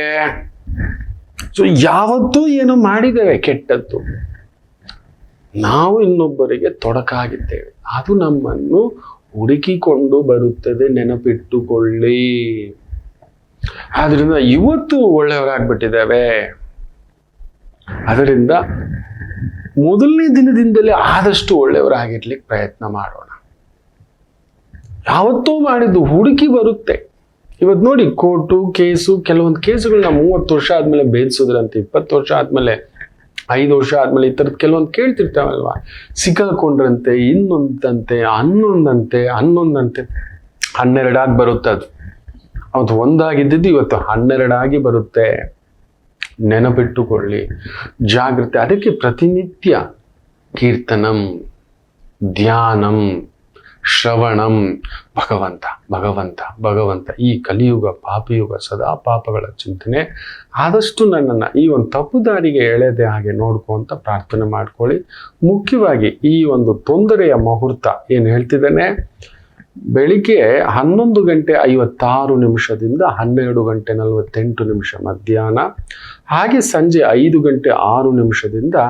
ಸೊ ಯಾವತ್ತೂ ಏನೋ ಮಾಡಿದ್ದೇವೆ ಕೆಟ್ಟದ್ದು, ನಾವು ಇನ್ನೊಬ್ಬರಿಗೆ ತೊಡಕಾಗಿದ್ದೇವೆ, ಅದು ನಮ್ಮನ್ನು ಹುಡುಕಿಕೊಂಡು ಬರುತ್ತದೆ, ನೆನಪಿಟ್ಟುಕೊಳ್ಳಿ. ಆದ್ರಿಂದ ಇವತ್ತು ಒಳ್ಳೆಯವರಾಗ್ಬಿಟ್ಟಿದ್ದೇವೆ. ಅದರಿಂದ ಮೊದಲನೇ ದಿನದಿಂದಲೇ ಆದಷ್ಟು ಒಳ್ಳೆಯವರಾಗಿರ್ಲಿಕ್ಕೆ ಪ್ರಯತ್ನ ಮಾಡೋಣ. ಯಾವತ್ತೂ ಮಾಡಿದ್ದು ಹುಡುಕಿ ಬರುತ್ತೆ. ಇವತ್ತು ನೋಡಿ, ಕೋರ್ಟು ಕೇಸು, ಕೆಲವೊಂದು ಕೇಸುಗಳನ್ನ 30 ವರ್ಷ ಆದ್ಮೇಲೆ ಭೇದಿಸೋದ್ರಂತೆ, 20 ವರ್ಷ ಆದ್ಮೇಲೆ, 5 ವರ್ಷ ಆದ್ಮೇಲೆ ಈ ಥರದ್ದು ಕೆಲವೊಂದು ಕೇಳ್ತಿರ್ತಾವಲ್ವಾ. ಸಿಕ್ಕಾಕೊಂಡ್ರಂತೆ, ಇನ್ನೊಂದಂತೆ, ಹನ್ನೊಂದಂತೆ 12 ಆಗಿ ಬರುತ್ತೆ. ಅದು ಅವತ್ತು 1 ಆಗಿದ್ದು ಇವತ್ತು 12 ಆಗಿ ಬರುತ್ತೆ. ನೆನಪಿಟ್ಟುಕೊಳ್ಳಿ, ಜಾಗ್ರತೆ. ಅದಕ್ಕೆ ಪ್ರತಿನಿತ್ಯ ಕೀರ್ತನಂ, ಧ್ಯಾನಂ, ಶ್ರವಣಂ. ಭಗವಂತ ಭಗವಂತ ಭಗವಂತ. ಈ ಕಲಿಯುಗ ಪಾಪಯುಗ, ಸದಾ ಪಾಪಗಳ ಚಿಂತನೆ. ಆದಷ್ಟು ನನ್ನನ್ನು ಈ ಒಂದು ತಪ್ಪು ದಾರಿಗೆ ಎಳೆದೆ ಹಾಗೆ ನೋಡ್ಕೊಂತ ಪ್ರಾರ್ಥನೆ ಮಾಡ್ಕೊಳ್ಳಿ. ಮುಖ್ಯವಾಗಿ ಈ ಒಂದು ತೊಂದರೆಯ ಮುಹೂರ್ತ ಏನು ಹೇಳ್ತಿದ್ದೇನೆ, ಬೆಳಿಗ್ಗೆ 11:56 12:48 ಮಧ್ಯಾಹ್ನ, ಹಾಗೆ ಸಂಜೆ 5:06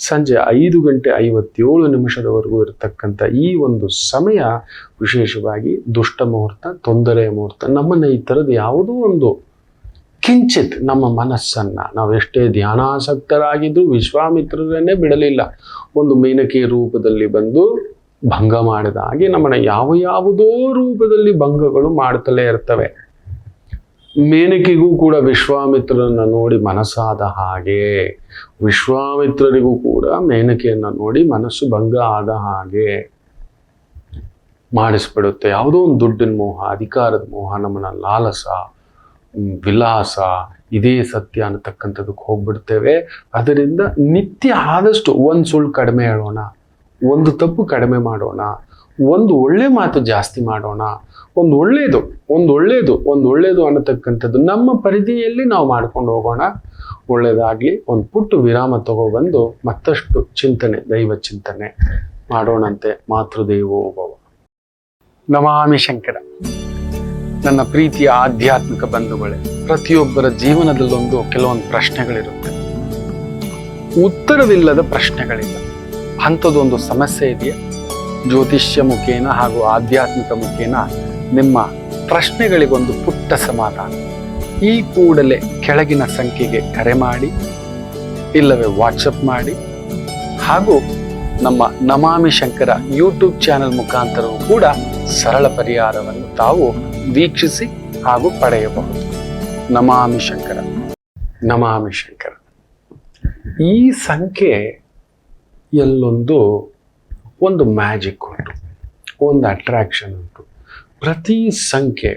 ಸಂಜೆ 5:57 ಇರತಕ್ಕಂಥ ಈ ಒಂದು ಸಮಯ ವಿಶೇಷವಾಗಿ ದುಷ್ಟ ಮುಹೂರ್ತ, ತೊಂದರೆಯ ಮುಹೂರ್ತ. ನಮ್ಮನ್ನು ಈ ಥರದ್ದು ಯಾವುದೋ ಒಂದು ಕಿಂಚಿತ್ ನಮ್ಮ ಮನಸ್ಸನ್ನ ನಾವು ಎಷ್ಟೇ ಧ್ಯಾನಾಸಕ್ತರಾಗಿದ್ದು ವಿಶ್ವಾಮಿತ್ರರನ್ನೇ ಬಿಡಲಿಲ್ಲ. ಒಂದು ಮೇನಕೆ ರೂಪದಲ್ಲಿ ಬಂದು ಭಂಗ ಮಾಡಿದ ಹಾಗೆ ನಮ್ಮನ್ನ ಯಾವುದೋ ರೂಪದಲ್ಲಿ ಭಂಗಗಳು ಮಾಡ್ತಲೇ ಇರ್ತವೆ. ಮೇನಕೆಗೂ ಕೂಡ ವಿಶ್ವಾಮಿತ್ರರನ್ನ ನೋಡಿ ಮನಸ್ಸಾದ ಹಾಗೆ, ವಿಶ್ವಾಮಿತ್ರರಿಗೂ ಕೂಡ ಮೇನಕೆಯನ್ನ ನೋಡಿ ಮನಸ್ಸು ಭಂಗ ಆದ ಹಾಗೆ ಮಾಡಿಸ್ಬಿಡುತ್ತೆ. ಯಾವುದೋ ಒಂದು ದುಡ್ಡಿನ ಮೋಹ, ಅಧಿಕಾರದ ಮೋಹ, ನಮ್ಮನ್ನ ಲಾಲಸ, ವಿಲಾಸ, ಇದೇ ಸತ್ಯ ಅನ್ನತಕ್ಕಂಥದಕ್ಕೆ ಹೋಗ್ಬಿಡ್ತೇವೆ. ಅದರಿಂದ ನಿತ್ಯ ಆದಷ್ಟು ಒಂದು ಸುಳ್ಳು ಕಡಿಮೆ ಹೇಳೋಣ, ಒಂದು ತಪ್ಪು ಕಡಿಮೆ ಮಾಡೋಣ, ಒಂದು ಒಳ್ಳೆ ಮಾತು ಜಾಸ್ತಿ ಮಾಡೋಣ, ಒಂದು ಒಳ್ಳೇದು ಅನ್ನತಕ್ಕಂಥದ್ದು ನಮ್ಮ ಪರಿಧಿಯಲ್ಲಿ ನಾವು ಮಾಡ್ಕೊಂಡು ಹೋಗೋಣ. ಒಳ್ಳೇದಾಗ್ಲಿ. ಒಂದು ಪುಟ್ಟು ವಿರಾಮ ತಗೊಬಂದು ಮತ್ತಷ್ಟು ಚಿಂತನೆ, ದೈವ ಚಿಂತನೆ ಮಾಡೋಣಂತೆ. ಮಾತೃದೇವೋ ಭವ. ನಮಾಮಿ ಶಂಕರ. ನನ್ನ ಪ್ರೀತಿಯ ಆಧ್ಯಾತ್ಮಿಕ ಬಂಧುಗಳೇ, ಪ್ರತಿಯೊಬ್ಬರ ಜೀವನದಲ್ಲೊಂದು ಕೆಲವೊಂದು ಪ್ರಶ್ನೆಗಳಿರುತ್ತೆ, ಉತ್ತರವಿಲ್ಲದ ಪ್ರಶ್ನೆಗಳಿಲ್ಲ. ಅಂಥದ್ದೊಂದು ಸಮಸ್ಯೆ ಇದೆಯಾ? ಜ್ಯೋತಿಷ್ಯ ಮುಖೇನ ಹಾಗೂ ಆಧ್ಯಾತ್ಮಿಕ ಮುಖೇನ ನಿಮ್ಮ ಪ್ರಶ್ನೆಗಳಿಗೊಂದು ಪುಟ್ಟ ಸಮಾಧಾನ. ಈ ಕೂಡಲೇ ಕೆಳಗಿನ ಸಂಖ್ಯೆಗೆ ಕರೆ ಮಾಡಿ, ಇಲ್ಲವೇ ವಾಟ್ಸಪ್ ಮಾಡಿ, ಹಾಗೂ ನಮ್ಮ ನಮಾಮಿ ಶಂಕರ ಯೂಟ್ಯೂಬ್ ಚಾನೆಲ್ ಮುಖಾಂತರವೂ ಕೂಡ ಸರಳ ಪರಿಹಾರವನ್ನು ತಾವು ವೀಕ್ಷಿಸಿ ಹಾಗೂ ಪಡೆಯಬಹುದು. ನಮಾಮಿ ಶಂಕರ, ನಮಾಮಿ ಶಂಕರ. ಈ ಸಂಖ್ಯೆ ಒಂದು ಮ್ಯಾಜಿಕ್ ಉಂಟು, ಒಂದು ಅಟ್ರಾಕ್ಷನ್ ಉಂಟು. ಪ್ರತಿ ಸಂಖ್ಯೆ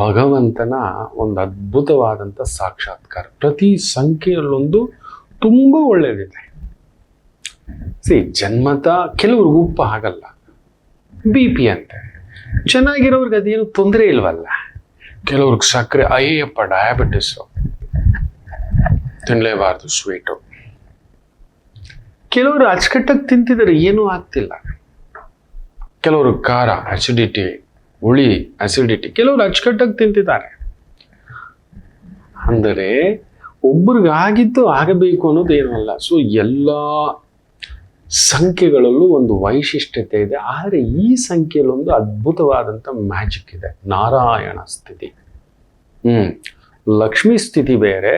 ಭಗವಂತನ ಒಂದು ಅದ್ಭುತವಾದಂಥ ಸಾಕ್ಷಾತ್ಕಾರ. ಪ್ರತಿ ಸಂಖ್ಯೆಯಲ್ಲೊಂದು ತುಂಬ ಒಳ್ಳೆಯದಿದೆ. ಜನ್ಮತ ಕೆಲವ್ರಿಗೆ ಉಪ್ಪು ಆಗಲ್ಲ, BP ಅಂತೆ. ಚೆನ್ನಾಗಿರೋರ್ಗೆ ಅದೇನು ತೊಂದರೆ ಇಲ್ವಲ್ಲ. ಕೆಲವ್ರಿಗೆ ಸಕ್ಕರೆ, ಅಯ್ಯಪ್ಪ ಡಯಾಬಿಟಿಸು, ತಿನ್ನಲೇಬಾರ್ದು ಸ್ವೀಟು. ಕೆಲವರು ಅಚ್ಚುಕಟ್ಟಾಗಿ ತಿಂತಿದ್ದಾರೆ, ಏನೂ ಆಗ್ತಿಲ್ಲ. ಕೆಲವರು ಖಾರ, ಅಸಿಡಿಟಿ, ಹುಳಿ, ಅಸಿಡಿಟಿ, ಕೆಲವರು ಅಚ್ಚುಕಟ್ಟಾಗಿ ತಿಂತಿದ್ದಾರೆ. ಅಂದರೆ ಒಬ್ಬರಿಗಾಗಿದ್ದು ಆಗಬೇಕು ಅನ್ನೋದು ಏನೂ ಅಲ್ಲ. ಸೊ ಎಲ್ಲ ಸಂಖ್ಯೆಗಳಲ್ಲೂ ಒಂದು ವೈಶಿಷ್ಟ್ಯತೆ ಇದೆ. ಆದರೆ ಈ ಸಂಖ್ಯೆಯಲ್ಲೊಂದು ಅದ್ಭುತವಾದಂಥ ಮ್ಯಾಜಿಕ್ ಇದೆ. ನಾರಾಯಣ ಸ್ಥಿತಿ. ಲಕ್ಷ್ಮೀ ಸ್ಥಿತಿ ಬೇರೆ,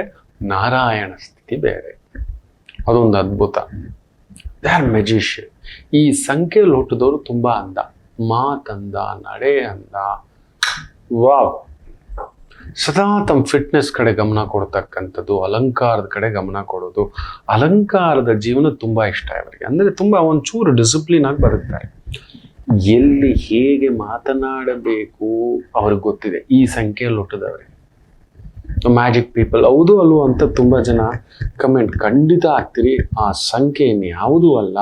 ನಾರಾಯಣ ಸ್ಥಿತಿ ಬೇರೆ. ಅದೊಂದು ಅದ್ಭುತ. They are magician. ಈ ಸಂಖ್ಯೆಯಲ್ಲಿ ಹುಟ್ಟಿದವರು ತುಂಬ ಅಂದ, ಮಾತಂದ, ನಡೆ ಅಂದ. ವಾವ್. ಸದಾ ತಮ್ಮ ಫಿಟ್ನೆಸ್ ಕಡೆ ಗಮನ ಕೊಡ್ತಕ್ಕಂಥದ್ದು, ಅಲಂಕಾರದ ಕಡೆ ಗಮನ ಕೊಡೋದು. ಅಲಂಕಾರದ ಜೀವನ ತುಂಬ ಇಷ್ಟ ಅವರಿಗೆ. ಅಂದರೆ ತುಂಬ ಒಂಚೂರು ಡಿಸಿಪ್ಲಿನ್ ಆಗಿ ಬದುಕ್ತಾರೆ. ಎಲ್ಲಿ ಹೇಗೆ ಮಾತನಾಡಬೇಕು ಅವ್ರಿಗೆ ಗೊತ್ತಿದೆ. ಈ ಸಂಖ್ಯೆಯಲ್ಲಿ ಹುಟ್ಟಿದವ್ರಿಗೆ ಮ್ಯಾಜಿಕ್ ಪೀಪಲ್. ಹೌದು ಅಲ್ವೋ ಅಂತ ತುಂಬ ಜನ ಕಮೆಂಟ್ ಖಂಡಿತ ಆಗ್ತೀರಿ. ಆ ಸಂಖ್ಯೆ ಯಾವುದೂ ಅಲ್ಲ,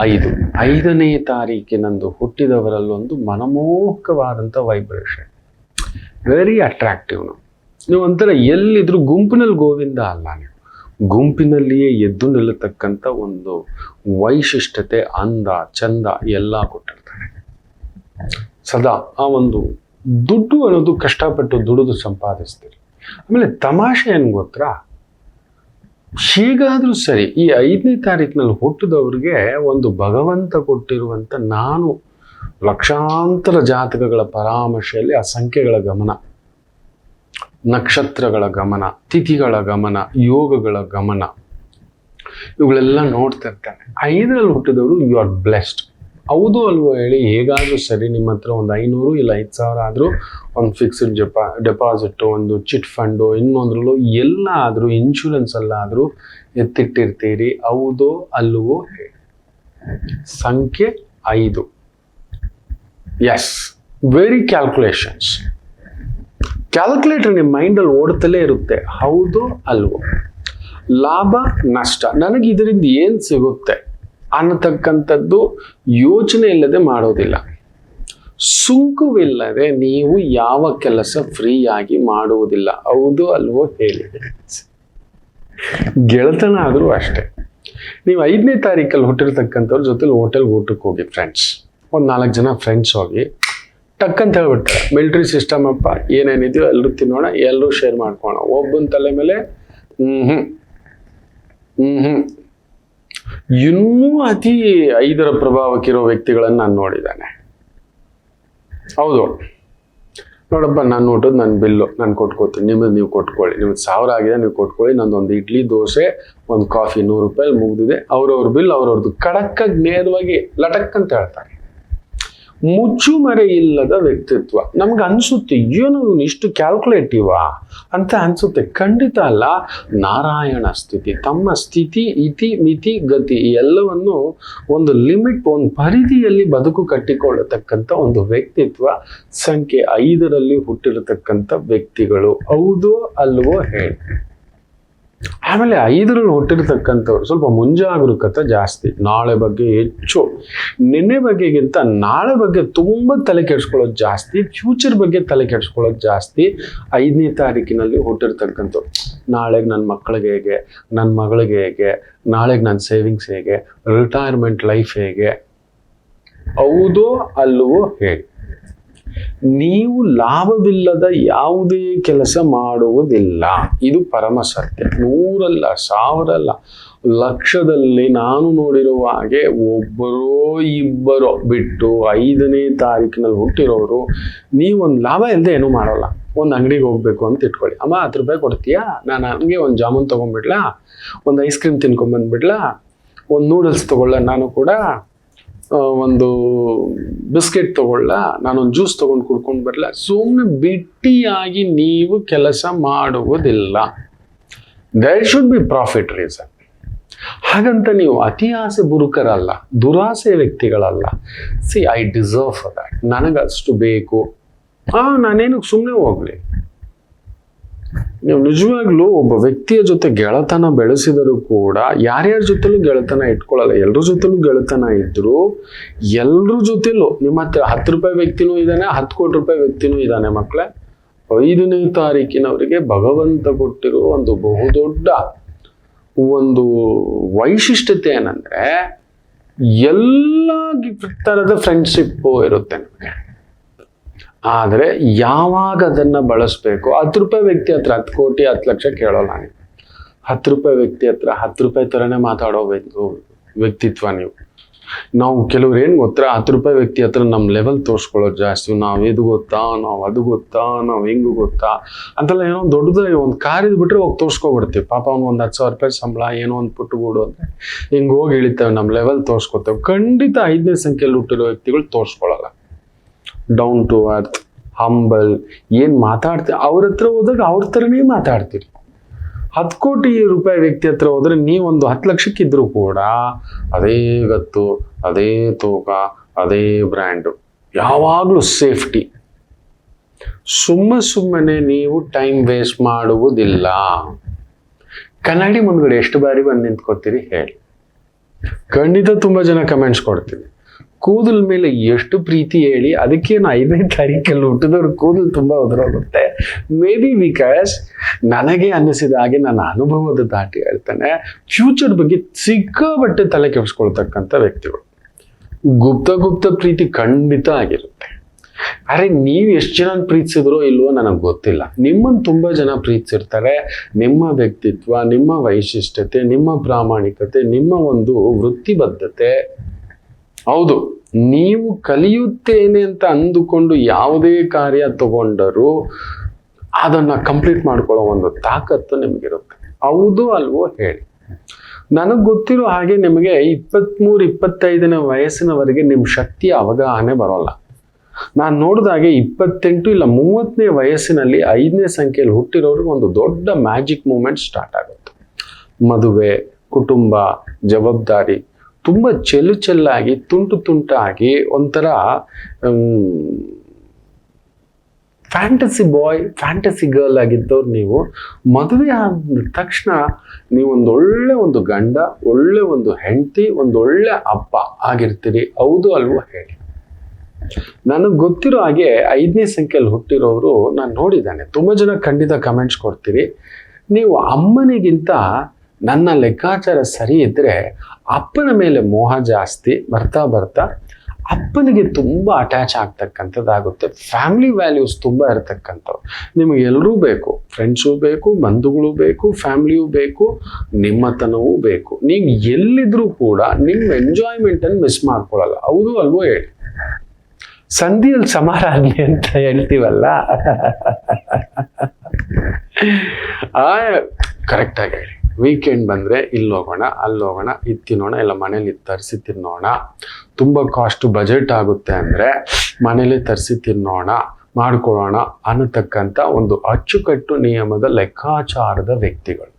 5ನೇ ತಾರೀಕಿನಂದು ಹುಟ್ಟಿದವರಲ್ಲೊಂದು ಮನಮೋಹಕವಾದಂಥ ವೈಬ್ರೇಷನ್, ವೆರಿ ಅಟ್ರಾಕ್ಟಿವ್. ನೀವು ಒಂಥರ ಎಲ್ಲಿದ್ರು ಗುಂಪಿನಲ್ಲಿ ಗೋವಿಂದ ಅಲ್ಲ, ನೀವು ಗುಂಪಿನಲ್ಲಿಯೇ ಎದ್ದು ನಿಲ್ಲತಕ್ಕಂಥ ಒಂದು ವೈಶಿಷ್ಟ್ಯತೆ, ಅಂದ, ಚಂದ ಎಲ್ಲ ಕೊಟ್ಟಿರ್ತಾರೆ. ಸದಾ ಆ ಒಂದು ದುಡ್ಡು ಅನ್ನೋದು ಕಷ್ಟಪಟ್ಟು ದುಡಿದು ಸಂಪಾದಿಸ್ತೀರಿ. ಆಮೇಲೆ ತಮಾಷೆ ಏನು ಗೊತ್ತಾ, ಹೇಗಾದ್ರೂ ಸರಿ ಈ 5ನೇ ತಾರೀಕಿನಲ್ಲಿ ಹುಟ್ಟಿದವ್ರಿಗೆ ಒಂದು ಭಗವಂತ ಕೊಟ್ಟಿರುವಂಥ ನಾನು ಲಕ್ಷಾಂತರ ಜಾತಕಗಳ ಪರಾಮರ್ಶೆಯಲ್ಲಿ ಆ ಸಂಖ್ಯೆಗಳ ಗಮನ, ನಕ್ಷತ್ರಗಳ ಗಮನ, ತಿಥಿಗಳ ಗಮನ, ಯೋಗಗಳ ಗಮನ, ಇವುಗಳೆಲ್ಲ ನೋಡ್ತಾ ಇರ್ತಾನೆ. 5ರಲ್ಲಿ ಹುಟ್ಟಿದವರು ಯು ಆರ್ ಬ್ಲೆಸ್ಡ್. ಹೌದು ಅಲ್ವೋ ಹೇಳಿ, ಹೇಗಾದರೂ ಸರಿ ನಿಮ್ಮ ಹತ್ರ ಒಂದು 500 ಇಲ್ಲ 5,000 ಆದರೂ ಒಂದು ಫಿಕ್ಸ್ಡ್ ಡೆಪಾಸಿಟ್ಟು, ಒಂದು ಚಿಟ್ ಫಂಡು, ಇನ್ನೊಂದ್ರಲ್ಲೂ ಎಲ್ಲ ಆದರೂ ಇನ್ಶೂರೆನ್ಸ್ ಅಲ್ಲಾದರೂ ಎತ್ತಿಟ್ಟಿರ್ತೀರಿ. ಹೌದೋ ಅಲ್ವೋ ಹೇಳಿ. ಸಂಖ್ಯೆ 5. S, very calculations. ಕ್ಯಾಲ್ಕುಲೇಟರ್ ನಿಮ್ಮ ಮೈಂಡಲ್ಲಿ ಓಡ್ತಲೇ ಇರುತ್ತೆ. ಹೌದೋ ಅಲ್ವೋ, ಲಾಭ ನಷ್ಟ, ನನಗೆ ಇದರಿಂದ ಏನು ಸಿಗುತ್ತೆ, ಅನ್ನತಕ್ಕಂಥದ್ದು ಯೋಚನೆ ಇಲ್ಲದೆ ಮಾಡೋದಿಲ್ಲ. ಸುಂಕುವಿಲ್ಲದೆ ನೀವು ಯಾವ ಕೆಲಸ ಫ್ರೀಯಾಗಿ ಮಾಡುವುದಿಲ್ಲ. ಹೌದು ಅಲ್ವೋ ಹೇಳಿ. ಗೆಳತನ ಆದರೂ ಅಷ್ಟೇ. ನೀವು 5ನೇ ತಾರೀಕಲ್ಲಿ ಹುಟ್ಟಿರ್ತಕ್ಕಂಥವ್ರ ಜೊತೆಲಿ ಹೋಟೆಲ್ಗೆ ಊಟಕ್ಕೆ ಹೋಗಿ ಫ್ರೆಂಡ್ಸ್, ಒಂದು 4 ಜನ ಫ್ರೆಂಡ್ಸ್ ಹೋಗಿ ಟಕ್ ಅಂತ ಹೇಳ್ಬಿಡ್ತಾರೆ, ಮಿಲಿಟ್ರಿ ಸಿಸ್ಟಮ್ ಅಪ್ಪ, ಏನೇನಿದೆಯೋ ಎಲ್ಲರೂ ತಿನ್ನೋಣ, ಎಲ್ಲರೂ ಶೇರ್ ಮಾಡ್ಕೋಣ. ಒಬ್ಬನ ತಲೆ ಮೇಲೆ ಇನ್ನೂ ಅತಿ 5ರ ಪ್ರಭಾವಕ್ಕಿರೋ ವ್ಯಕ್ತಿಗಳನ್ನು ನಾನು ನೋಡಿದ್ದಾನೆ. ಹೌದು, ನೋಡಪ್ಪ, ನಾನು ಊಟದ್ದು ನನ್ನ ಬಿಲ್ಲು ನಾನು ಕೊಟ್ಕೋತೀನಿ, ನಿಮ್ಮದು ನೀವು ಕೊಟ್ಕೊಳ್ಳಿ, ನಿಮ್ದು 1000 ಆಗಿದೆ ನೀವು ಕೊಟ್ಕೊಳ್ಳಿ, ನಂದೊಂದು ಇಡ್ಲಿ ದೋಸೆ ಒಂದು ಕಾಫಿ 100 ರೂಪಾಯಿ ಮುಗ್ದಿದೆ, ಅವ್ರವ್ರ ಬಿಲ್ ಅವ್ರವ್ರದ್ದು ಕಡಕ್ಕಾಗಿ ನೇರವಾಗಿ ಲಟಕ್ ಅಂತ ಹೇಳ್ತಾರೆ. ಮುಚ್ಚುಮರೆ ಇಲ್ಲದ ವ್ಯಕ್ತಿತ್ವ. ನಮ್ಗೆ ಅನ್ಸುತ್ತೆ ಏನು ಇಷ್ಟು ಕ್ಯಾಲ್ಕುಲೇಟಿವಾ ಅಂತ ಅನ್ಸುತ್ತೆ. ಖಂಡಿತ ಅಲ್ಲ. ನಾರಾಯಣ ಸ್ಥಿತಿ, ತಮ್ಮ ಸ್ಥಿತಿ ಇತಿ ಮಿತಿ ಗತಿ ಎಲ್ಲವನ್ನು ಒಂದು ಲಿಮಿಟ್, ಒಂದು ಪರಿಧಿಯಲ್ಲಿ ಬದುಕು ಕಟ್ಟಿಕೊಳ್ಳತಕ್ಕಂಥ ಒಂದು ವ್ಯಕ್ತಿತ್ವ ಸಂಖ್ಯೆ 5ರಲ್ಲಿ ಹುಟ್ಟಿರತಕ್ಕಂಥ ವ್ಯಕ್ತಿಗಳು. ಹೌದೋ ಅಲ್ವೋ ಹೇಳಿ. ಆಮೇಲೆ 5ರಲ್ಲಿ ಹುಟ್ಟಿರ್ತಕ್ಕಂಥವ್ರು ಸ್ವಲ್ಪ ಮುಂಜಾಗರೂಕತೆ ಜಾಸ್ತಿ. ನಾಳೆ ಬಗ್ಗೆ ಹೆಚ್ಚು, ನಿನ್ನೆ ಬಗ್ಗೆಗಿಂತ ನಾಳೆ ಬಗ್ಗೆ ತುಂಬ ತಲೆ ಕೆಡಿಸ್ಕೊಳ್ಳೋದು ಜಾಸ್ತಿ, ಫ್ಯೂಚರ್ ಬಗ್ಗೆ ತಲೆ ಕೆಡಿಸ್ಕೊಳ್ಳೋದು ಜಾಸ್ತಿ 5ನೇ ತಾರೀಕಿನಲ್ಲಿ ಹುಟ್ಟಿರ್ತಕ್ಕಂಥವ್ರು. ನಾಳೆಗೆ ನನ್ನ ಮಕ್ಕಳಿಗೆ ಹೇಗೆ, ನನ್ನ ಮಗಳಿಗೆ ಹೇಗೆ, ನಾಳೆಗೆ ನನ್ನ ಸೇವಿಂಗ್ಸ್ ಹೇಗೆ, ರಿಟೈರ್ಮೆಂಟ್ ಲೈಫ್ ಹೇಗೆ. ಹೌದೋ ಅಲ್ವೋ ಹೇಳಿ. ನೀವು ಲಾಭವಿಲ್ಲದ ಯಾವುದೇ ಕೆಲಸ ಮಾಡುವುದಿಲ್ಲ. ಇದು ಪರಮ ಸತ್ಯ. 100 ಅಲ್ಲ, 1000 ಅಲ್ಲ, ಲಕ್ಷದಲ್ಲಿ ನಾನು ನೋಡಿರುವ ಹಾಗೆ ಒಬ್ಬರೋ ಇಬ್ಬರೋ ಬಿಟ್ಟು 5ನೇ ತಾರೀಕಿನಲ್ಲಿ ಹುಟ್ಟಿರೋರು ನೀವೊಂದು ಲಾಭ ಇಲ್ಲದೆ ಏನೂ ಮಾಡೋಲ್ಲ. ಒಂದು ಅಂಗಡಿಗೆ ಹೋಗ್ಬೇಕು ಅಂತ ಇಟ್ಕೊಳ್ಳಿ, ಅಮ್ಮ 10 ರೂಪಾಯಿ ಕೊಡ್ತೀಯಾ, ನಾನು ಹಂಗೆ ಒಂದು ಜಾಮೂನ್ ತೊಗೊಂಡ್ಬಿಡ್ಲಾ, ಒಂದು ಐಸ್ ಕ್ರೀಮ್ ತಿನ್ಕೊಂಬಂದ್ಬಿಡ್ಲಾ, ಒಂದು ನೂಡಲ್ಸ್ ತೊಗೊಳ್ಳ, ನಾನು ಕೂಡ ಒಂದು ಬಿಸ್ಕೆಟ್ ತಗೊಳ್ಳ, ನಾನೊಂದು ಜ್ಯೂಸ್ ತೊಗೊಂಡು ಕುಡ್ಕೊಂಡು ಬರಲ್ಲ. ಸುಮ್ಮನೆ ಬಿಟ್ಟಿಯಾಗಿ ನೀವು ಕೆಲಸ ಮಾಡುವುದಿಲ್ಲ. There should be profit reason. ಹಾಗಂತ ನೀವು ಅತಿ ಆಸೆ ಬುರುಕರಲ್ಲ, ದುರಾಸೆ ವ್ಯಕ್ತಿಗಳಲ್ಲ. See, I deserve for that, ನನಗಷ್ಟು ಬೇಕು, ನಾನೇನಕ್ಕೆ ಸುಮ್ಮನೆ ಹೋಗ್ಲಿ. ನೀವು ನಿಜವಾಗ್ಲೂ ಒಬ್ಬ ವ್ಯಕ್ತಿಯ ಜೊತೆ ಗೆಳತನ ಬೆಳೆಸಿದರೂ ಕೂಡ ಯಾರ್ಯಾರ ಜೊತೆಲೂ ಗೆಳತನ ಇಟ್ಕೊಳ್ಳಲ್ಲ. ಎಲ್ಲರ ಜೊತೆಲೂ ಗೆಳತನ ಇದ್ರು ಎಲ್ಲರ ಜೊತೆಲೂ ನಿಮ್ಮ ಹತ್ರ 10 ರೂಪಾಯಿ ವ್ಯಕ್ತಿನೂ ಇದ್ದಾನೆ, 10 ಕೋಟಿ ರೂಪಾಯಿ ವ್ಯಕ್ತಿನೂ ಇದ್ದಾನೆ. ಮಕ್ಕಳೇ, 5ನೇ ತಾರೀಕಿನವರಿಗೆ ಭಗವಂತ ಕೊಟ್ಟಿರೋ ಒಂದು ಬಹುದೊಡ್ಡ ಒಂದು ವೈಶಿಷ್ಟ್ಯತೆ ಏನಂದ್ರೆ ಎಲ್ಲ ಥರದ ಫ್ರೆಂಡ್ಶಿಪ್ಪು ಇರುತ್ತೆ ನಮಗೆ. ಆದರೆ ಯಾವಾಗ ಅದನ್ನು ಬಳಸಬೇಕು, 10 ರೂಪಾಯಿ ವ್ಯಕ್ತಿ ಹತ್ರ 10 ಕೋಟಿ 10 ಲಕ್ಷ ಕೇಳೋಲ್ಲ ನೀವು. 10 ರೂಪಾಯಿ ವ್ಯಕ್ತಿ ಹತ್ರ 10 ರೂಪಾಯಿ ಥರನೇ ಮಾತಾಡೋ ವ್ಯಕ್ತಿತ್ವ ನೀವು. ನಾವು ಕೆಲವ್ರು ಏನು ಗೊತ್ತಾ, 10 ರೂಪಾಯಿ ವ್ಯಕ್ತಿ ಹತ್ರ ನಮ್ಮ ಲೆವೆಲ್ ತೋರಿಸ್ಕೊಳ್ಳೋದು ಜಾಸ್ತಿ. ನಾವು ಇದು ಗೊತ್ತಾ, ನಾವು ಅದು ಗೊತ್ತಾ, ನಾವು ಹೆಂಗು ಗೊತ್ತಾ ಅಂತೆಲ್ಲ ಏನೋ ದೊಡ್ಡದಾಗಿ ಒಂದು ಕಾರ್ ಇದ್ಬಿಟ್ರೆ ಹೋಗಿ ತೋರಿಸ್ಕೊಬಿಡ್ತೀವಿ. ಪಾಪ ಅವ್ನು ಒಂದು 10,000 ರೂಪಾಯಿ ಸಂಬಳ, ಏನೋ ಒಂದು ಪುಟ್ಟುಗೂಡು ಅಂದರೆ ಹಿಂಗೆ ಹೋಗಿ ಇಳಿತೇವೆ, ನಮ್ಮ ಲೆವೆಲ್ ತೋರಿಸ್ಕೊತೇವೆ. ಖಂಡಿತ 5ನೇ ಸಂಖ್ಯೆಯಲ್ಲಿ ಹುಟ್ಟಿರೋ ವ್ಯಕ್ತಿಗಳು ತೋರಿಸ್ಕೊಳ್ಳಲ್ಲ. ಡೌನ್ ಟು ಅರ್ತ್, ಹಂಬಲ್, ಏನು ಮಾತಾಡ್ತೀವಿ ಅವ್ರ ಹತ್ರ ಹೋದಾಗ ಅವ್ರ ಥರನೇ ಮಾತಾಡ್ತೀರಿ. 10 ಕೋಟಿ ರೂಪಾಯಿ ವ್ಯಕ್ತಿ ಹತ್ರ ಹೋದ್ರೆ ನೀವೊಂದು 10 ಲಕ್ಷಕ್ಕಿದ್ರು ಕೂಡ ಅದೇ ಗತ್ತು, ಅದೇ ತೂಕ, ಅದೇ ಬ್ರ್ಯಾಂಡು, ಯಾವಾಗಲೂ ಸೇಫ್ಟಿ. ಸುಮ್ಮನೆ ನೀವು ಟೈಮ್ ವೇಸ್ಟ್ ಮಾಡುವುದಿಲ್ಲ. ಕನ್ನಡಿ ಮುಂದ್ಗಡೆ ಎಷ್ಟು ಬಾರಿ ಬಂದು ನಿಂತ್ಕೋತೀರಿ ಹೇಳಿ? ಖಂಡಿತ ತುಂಬ ಜನ ಕಮೆಂಟ್ಸ್ ಕೊಡ್ತೀವಿ. ಕೂದಲ ಮೇಲೆ ಎಷ್ಟು ಪ್ರೀತಿ ಹೇಳಿ, ಅದಕ್ಕೇನು 5ನೇ ತಾರೀಕಲ್ಲಿ ಹುಟ್ಟಿದವ್ರು ಕೂದಲು ತುಂಬ ಉದುರೋಗುತ್ತೆ. ಮೇ ಬಿ ಬಿಕಾಸ್ ನನಗೆ ಅನ್ನಿಸಿದ ಹಾಗೆ ನನ್ನ ಅನುಭವದ ದಾಟಿ ಹೇಳ್ತಾನೆ, ಫ್ಯೂಚರ್ ಬಗ್ಗೆ ಸಿಕ್ಕಾಬಟ್ಟೆ ತಲೆ ಕೆಡಿಸ್ಕೊಳ್ತಕ್ಕಂಥ ವ್ಯಕ್ತಿಗಳು. ಗುಪ್ತ ಪ್ರೀತಿ ಖಂಡಿತ ಆಗಿರುತ್ತೆ. ಅರೆ, ನೀವು ಎಷ್ಟು ಜನ ಪ್ರೀತಿಸಿದ್ರೋ ಇಲ್ವೋ ನನಗೆ ಗೊತ್ತಿಲ್ಲ. ನಿಮ್ಮನ್ನು ತುಂಬ ಜನ ಪ್ರೀತಿಸಿರ್ತಾರೆ. ನಿಮ್ಮ ವ್ಯಕ್ತಿತ್ವ, ನಿಮ್ಮ ವೈಶಿಷ್ಟ್ಯತೆ, ನಿಮ್ಮ ಪ್ರಾಮಾಣಿಕತೆ, ನಿಮ್ಮ ಒಂದು ವೃತ್ತಿಬದ್ಧತೆ. ಹೌದು, ನೀವು ಕಲಿಯುತ್ತೇನೆ ಅಂತ ಅಂದುಕೊಂಡು ಯಾವುದೇ ಕಾರ್ಯ ತಗೊಂಡರೂ ಅದನ್ನು ಕಂಪ್ಲೀಟ್ ಮಾಡ್ಕೊಳ್ಳೋ ಒಂದು ತಾಕತ್ತು ನಿಮಗಿರುತ್ತೆ. ಹೌದು ಅಲ್ವೋ ಹೇಳಿ? ನನಗೆ ಗೊತ್ತಿರೋ ಹಾಗೆ ನಿಮಗೆ 23-25ನೇ ವಯಸ್ಸಿನವರೆಗೆ ನಿಮ್ಮ ಶಕ್ತಿಯ ಅವಗಾಹನೆ ಬರೋಲ್ಲ. ನಾನು ನೋಡಿದಾಗೆ 28 ಇಲ್ಲ 30ನೇ ವಯಸ್ಸಿನಲ್ಲಿ 5ನೇ ಸಂಖ್ಯೆಯಲ್ಲಿ ಹುಟ್ಟಿರೋರಿಗೆ ಒಂದು ದೊಡ್ಡ ಮ್ಯಾಜಿಕ್ ಮೂಮೆಂಟ್ ಸ್ಟಾರ್ಟ್ ಆಗುತ್ತೆ. ಮದುವೆ, ಕುಟುಂಬ, ಜವಾಬ್ದಾರಿ ತುಂಬ ಚೆಲ್ಲಾಗಿ ತುಂಟಾಗಿ ಒಂಥರ ಫ್ಯಾಂಟಸಿ ಬಾಯ್ ಫ್ಯಾಂಟಸಿ ಗರ್ಲ್ ಆಗಿದ್ದವ್ರು ನೀವು ಮದುವೆ ಆದ ತಕ್ಷಣ ನೀವು ಒಂದು ಗಂಡ, ಒಳ್ಳೆ ಒಂದು ಹೆಂಡತಿ, ಒಳ್ಳೆ ಅಪ್ಪ ಆಗಿರ್ತೀರಿ. ಹೌದು ಅಲ್ವೋ ಹೇಳಿ? ನನಗೆ ಗೊತ್ತಿರೋ ಹಾಗೆ 5ನೇ ಸಂಖ್ಯೆಯಲ್ಲಿ ಹುಟ್ಟಿರೋರು ನಾನು ನೋಡಿದ್ದಾನೆ. ತುಂಬ ಜನ ಖಂಡಿತ ಕಮೆಂಟ್ಸ್ ಕೊಡ್ತೀರಿ. ನೀವು ಅಮ್ಮನಿಗಿಂತ ನನ್ನ ಲೆಕ್ಕಾಚಾರ ಸರಿ ಇದ್ದರೆ ಅಪ್ಪನ ಮೇಲೆ ಮೋಹ ಜಾಸ್ತಿ, ಬರ್ತಾ ಬರ್ತಾ ಅಪ್ಪನಿಗೆ ತುಂಬ ಅಟ್ಯಾಚ್ ಆಗ್ತಕ್ಕಂಥದ್ದಾಗುತ್ತೆ. ಫ್ಯಾಮಿಲಿ ವ್ಯಾಲ್ಯೂಸ್ ತುಂಬ ಇರತಕ್ಕಂಥವು. ನಿಮಗೆ ಎಲ್ಲರೂ ಬೇಕು, ಫ್ರೆಂಡ್ಸು ಬೇಕು, ಬಂಧುಗಳು ಬೇಕು, ಫ್ಯಾಮಿಲಿಯೂ ಬೇಕು, ನಿಮ್ಮತನವೂ ಬೇಕು. ನೀವು ಎಲ್ಲಿದ್ರೂ ಕೂಡ ನಿಮ್ಮ ಎಂಜಾಯ್ಮೆಂಟನ್ನು ಮಿಸ್ ಮಾಡ್ಕೊಳ್ಳಲ್ಲ. ಹೌದು ಅಲ್ವೋ ಹೇಳಿ? ಸಂಧಿಯಲ್ಲಿ ಸಮಾರಾಧನೆ ಅಂತ ಹೇಳ್ತೀವಲ್ಲ, ಕರೆಕ್ಟಾಗಿ ಹೇಳಿ. ವೀಕೆಂಡ್ ಬಂದರೆ ಇಲ್ಲಿ ಹೋಗೋಣ, ಅಲ್ಲಿ ಹೋಗೋಣ, ಇದು ತಿನ್ನೋಣ, ಇಲ್ಲ ಮನೇಲಿ ತರಿಸಿ ತಿನ್ನೋಣ. ತುಂಬ ಕಾಸ್ಟ್ ಬಜೆಟ್ ಆಗುತ್ತೆ ಅಂದರೆ ಮನೇಲಿ ತರಿಸಿ ತಿನ್ನೋಣ, ಮಾಡ್ಕೊಳ್ಳೋಣ ಅನ್ನತಕ್ಕಂಥ ಒಂದು ಅಚ್ಚುಕಟ್ಟು ನಿಯಮದ ಲೆಕ್ಕಾಚಾರದ ವ್ಯಕ್ತಿಗಳು.